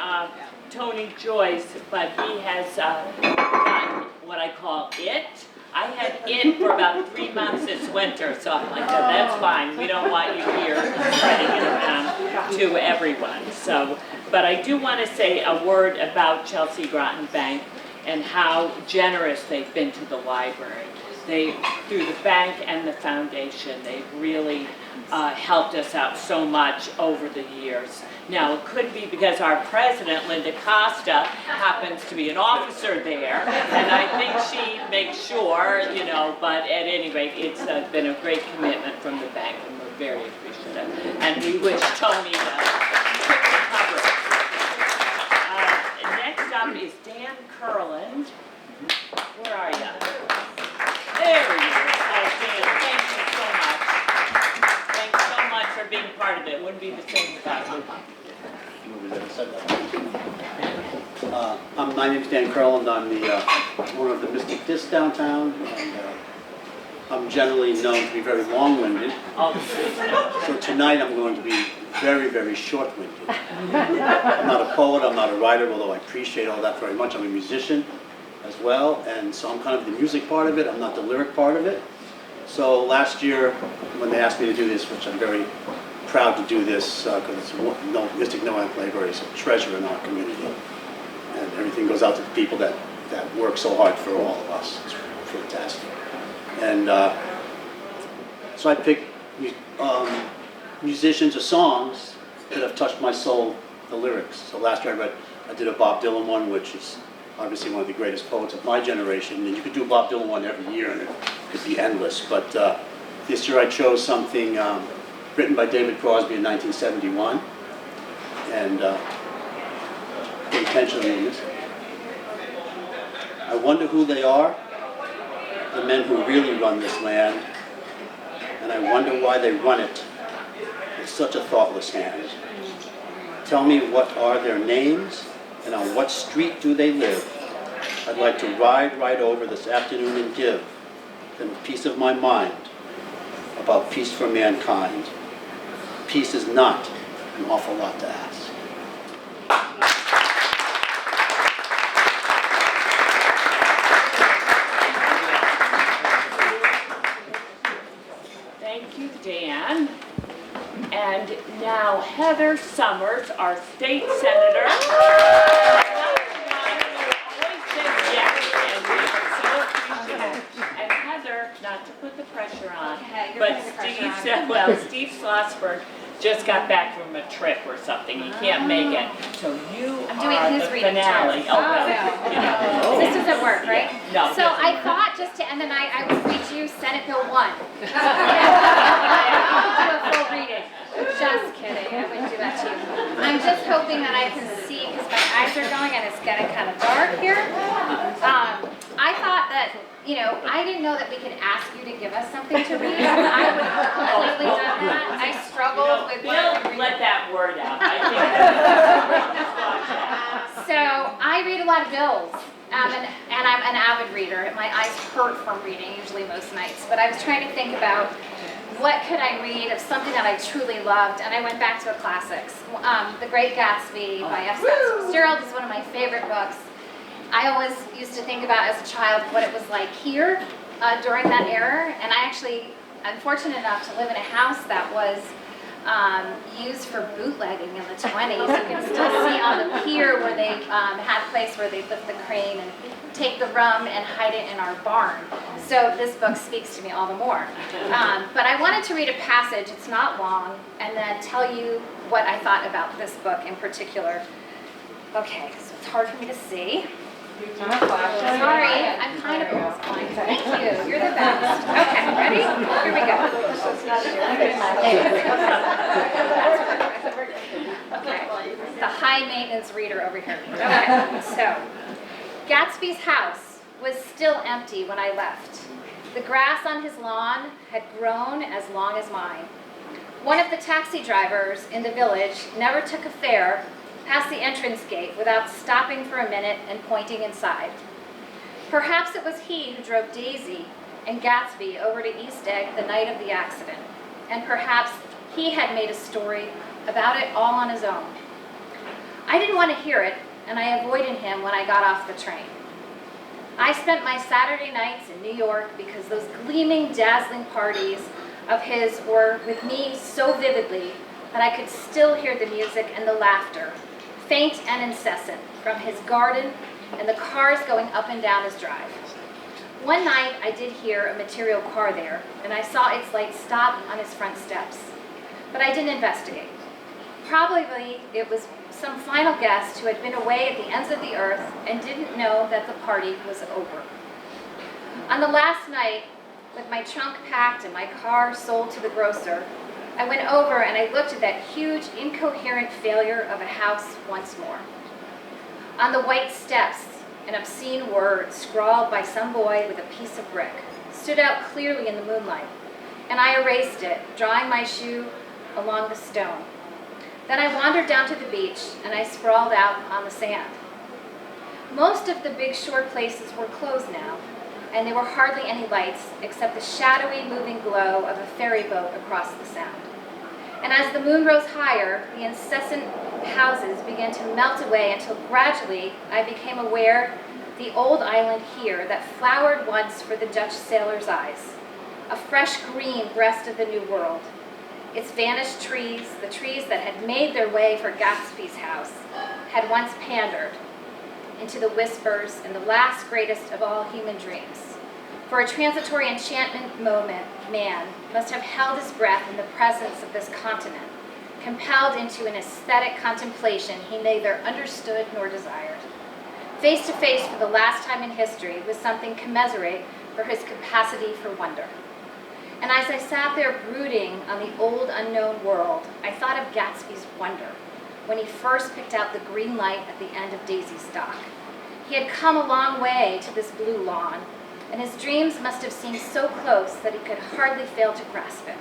Speaker 4: Tony Joyce, but he has gotten what I call it. I had it for about 3 months this winter, so I'm like, oh, that's fine. We don't want you here spreading it around to everyone. So, but I do want to say a word about Chelsea Groton Bank and how generous they've been to the library. Through the bank and the foundation, they've really helped us out so much over the years. Now, it could be because our president, Linda Costa, happens to be an officer there, and I think she makes sure, but at any rate, it's been a great commitment from the bank, and we're very appreciative. And we wish Tony the quick recovery. Next up is Dan Kurland. Where are you? There he is. Oh, Dan, thank you so much. Thanks so much for being part of it. It wouldn't be the same without you.
Speaker 18: My name's Dan Kurland. I'm the owner of the Mystic Disc downtown, and I'm generally known to be very long-winded. So tonight I'm going to be very, very short-winded. I'm not a poet, I'm not a writer, although I appreciate all that very much. I'm a musician as well, and so I'm kind of the music part of it, I'm not the lyric part of it. So last year, when they asked me to do this, which I'm very proud to do this, because it's Mystic Noank Library is a treasure in our community. And everything goes out to the people that work so hard for all of us. It's fantastic. And so I picked musicians or songs that have touched my soul, the lyrics. So last year I did a Bob Dylan one, which is obviously one of the greatest poets of my generation. And you could do a Bob Dylan one every year and it could be endless. But this year I chose something written by David Crosby in 1971. And intentionally in this. I wonder who they are, the men who really run this land, and I wonder why they run it with such a thoughtless hand. Tell me what are their names, and on what street do they live? I'd like to ride right over this afternoon and give them a piece of my mind about peace for mankind. Peace is not an awful lot to ask.
Speaker 4: Thank you, Dan. And now Heather Summers, our state senator. And Heather, not to put the pressure on, but Steve Schlossberg just got back from a trip or something. He can't make it. So you are the finale.
Speaker 19: This doesn't work, right?
Speaker 4: No.
Speaker 19: So I thought just to end the night, I would read you Senate Bill 1. Do a full reading. Just kidding. I wouldn't do that to you. I'm just hoping that I can see, because my eyes are going and it's getting kind of dark here. I thought that, I didn't know that we could ask you to give us something to read. I would have completely done that. I struggled with
Speaker 4: let that word out.
Speaker 19: So I read a lot of bills, and I'm an avid reader. My eyes hurt from reading, usually most nights. But I was trying to think about what could I read of something that I truly loved, and I went back to the classics. The Great Gatsby by F. Scott Fitzgerald is one of my favorite books. I always used to think about as a child what it was like here during that era, and I'm fortunate enough to live in a house that was used for bootlegging in the 20s. You can still see on the pier where they had a place where they lift the crane and take the rum and hide it in our barn. So this book speaks to me all the more. But I wanted to read a passage, it's not long, and then tell you what I thought about this book in particular. Okay, so it's hard for me to see. Sorry, I'm kind of almost blind. Thank you. You're the best. Okay, ready? Here we go. Okay, the high maintenance reader over here. Okay, so Gatsby's house was still empty when I left. The grass on his lawn had grown as long as mine. One of the taxi drivers in the village never took a fare past the entrance gate without stopping for a minute and pointing inside. Perhaps it was he who drove Daisy and Gatsby over to East Egg the night of the accident, and perhaps he had made a story about it all on his own. I didn't want to hear it, and I avoided him when I got off the train. I spent my Saturday nights in New York because those gleaming, dazzling parties of his were with me so vividly that I could still hear the music and the laughter, faint and incessant, from his garden and the cars going up and down his drive. One night I did hear a material car there, and I saw its light stop on his front steps. But I didn't investigate. Probably it was some final guest who had been away at the ends of the earth and didn't know that the party was over. On the last night, with my trunk packed and my car sold to the grocer, I went over and I looked at that huge, incoherent failure of a house once more. On the white steps, an obscene word scrawled by some boy with a piece of brick stood out clearly in the moonlight, and I erased it, drawing my shoe along the stone. Then I wandered down to the beach and I sprawled out on the sand. Most of the big shore places were closed now, and there were hardly any lights except the shadowy moving glow of a ferry boat across the sound. And as the moon rose higher, the incessant houses began to melt away until gradually I became aware the old island here that flowered once for the Dutch sailor's eyes, a fresh green breast of the New World. Its vanished trees, the trees that had made their way for Gatsby's house, had once pandered into the whispers and the last greatest of all human dreams. For a transitory enchantment moment, man must have held his breath in the presence of this continent, compelled into an aesthetic contemplation he neither understood nor desired. Face to face for the last time in history with something commensurate for his capacity for wonder. And as I sat there brooding on the old unknown world, I thought of Gatsby's wonder when he first picked out the green light at the end of Daisy's dock. He had come a long way to this blue lawn, and his dreams must have seemed so close that he could hardly fail to grasp it.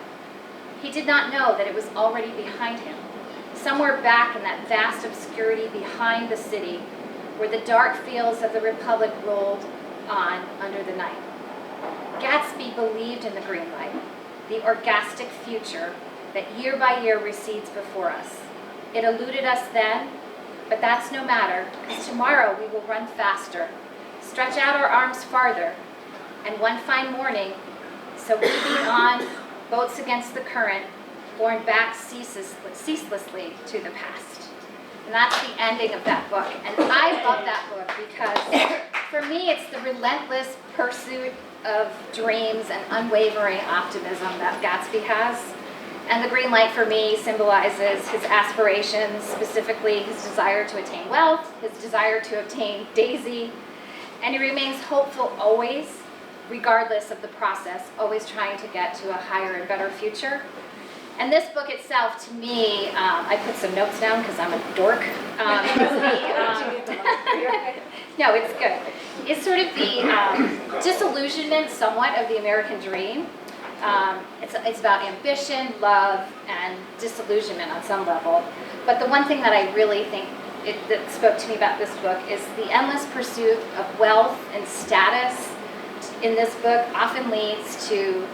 Speaker 19: He did not know that it was already behind him, somewhere back in that vast obscurity behind the city, where the dark fields of the Republic rolled on under the night. Gatsby believed in the green light, the orgastic future that year by year recedes before us. It eluded us then, but that's no matter, because tomorrow we will run faster, stretch out our arms farther, and one fine morning, so we be on, boats against the current, borne back ceaselessly to the past. And that's the ending of that book. And I love that book because for me it's the relentless pursuit of dreams and unwavering optimism that Gatsby has. And the green light for me symbolizes his aspirations, specifically his desire to attain wealth, his desire to obtain Daisy, and he remains hopeful always, regardless of the process, always trying to get to a higher and better future. And this book itself, to me, I put some notes down because I'm a dork. No, it's good. It's sort of the disillusionment somewhat of the American dream. It's about ambition, love, and disillusionment on some level. But the one thing that I really think that spoke to me about this book is the endless pursuit of wealth and status in this book often leads to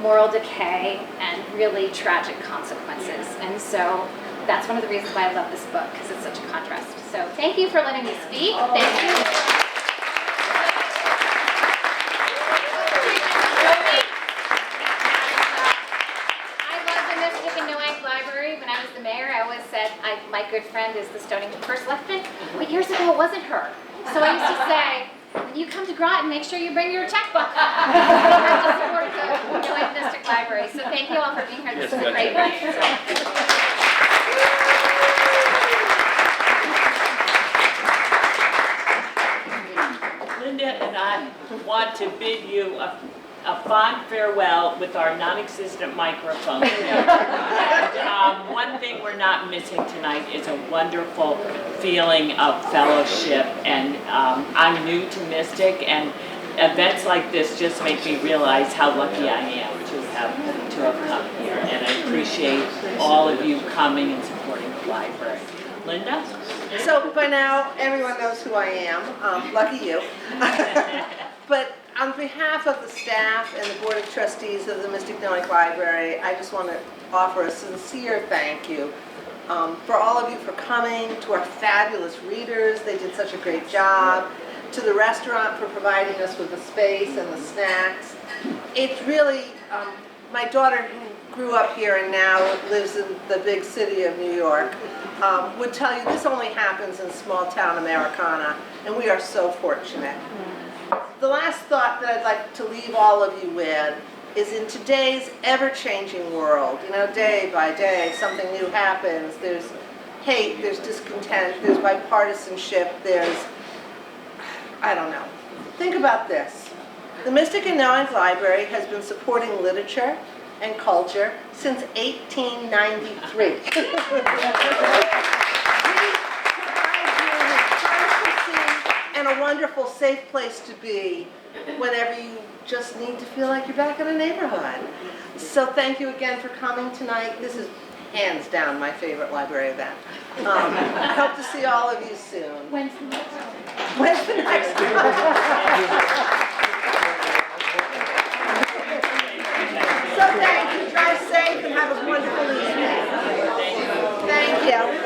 Speaker 19: moral decay and really tragic consequences. And so that's one of the reasons why I love this book, because it's such a contrast. So thank you for letting me speak. Thank you. Mystic Noank Library. When I was the mayor, I always said my good friend is the Stonington First Selectman, but years ago it wasn't her. So I used to say, when you come to Groton, make sure you bring your checkbook. To support the Noank Mystic Library. So thank you all for being here. This is a great book.
Speaker 4: Linda and I want to bid you a fond farewell with our non-existent microphone. And one thing we're not missing tonight is a wonderful feeling of fellowship. And I'm new to Mystic, and events like this just make me realize how lucky I am to have come here. And I appreciate all of you coming and supporting the library. Linda?
Speaker 20: So by now, everyone knows who I am. Lucky you. But on behalf of the staff and the Board of Trustees of the Mystic Noank Library, I just want to offer a sincere thank you for all of you for coming, to our fabulous readers, they did such a great job, to the restaurant for providing us with the space and the snacks. It's really, my daughter who grew up here and now lives in the big city of New York, would tell you this only happens in small town Americana, and we are so fortunate. The last thought that I'd like to leave all of you with is in today's ever-changing world, you know, day by day, something new happens. There's hate, there's discontent, there's bipartisanship, there's, I don't know. Think about this. The Mystic Noank Library has been supporting literature and culture since 1893. And a wonderful, safe place to be whenever you just need to feel like you're back in a neighborhood. So thank you again for coming tonight. This is hands down my favorite library event. I hope to see all of you soon. When's the next one? So thank you. Drive safe and have a wonderful evening. Thank you.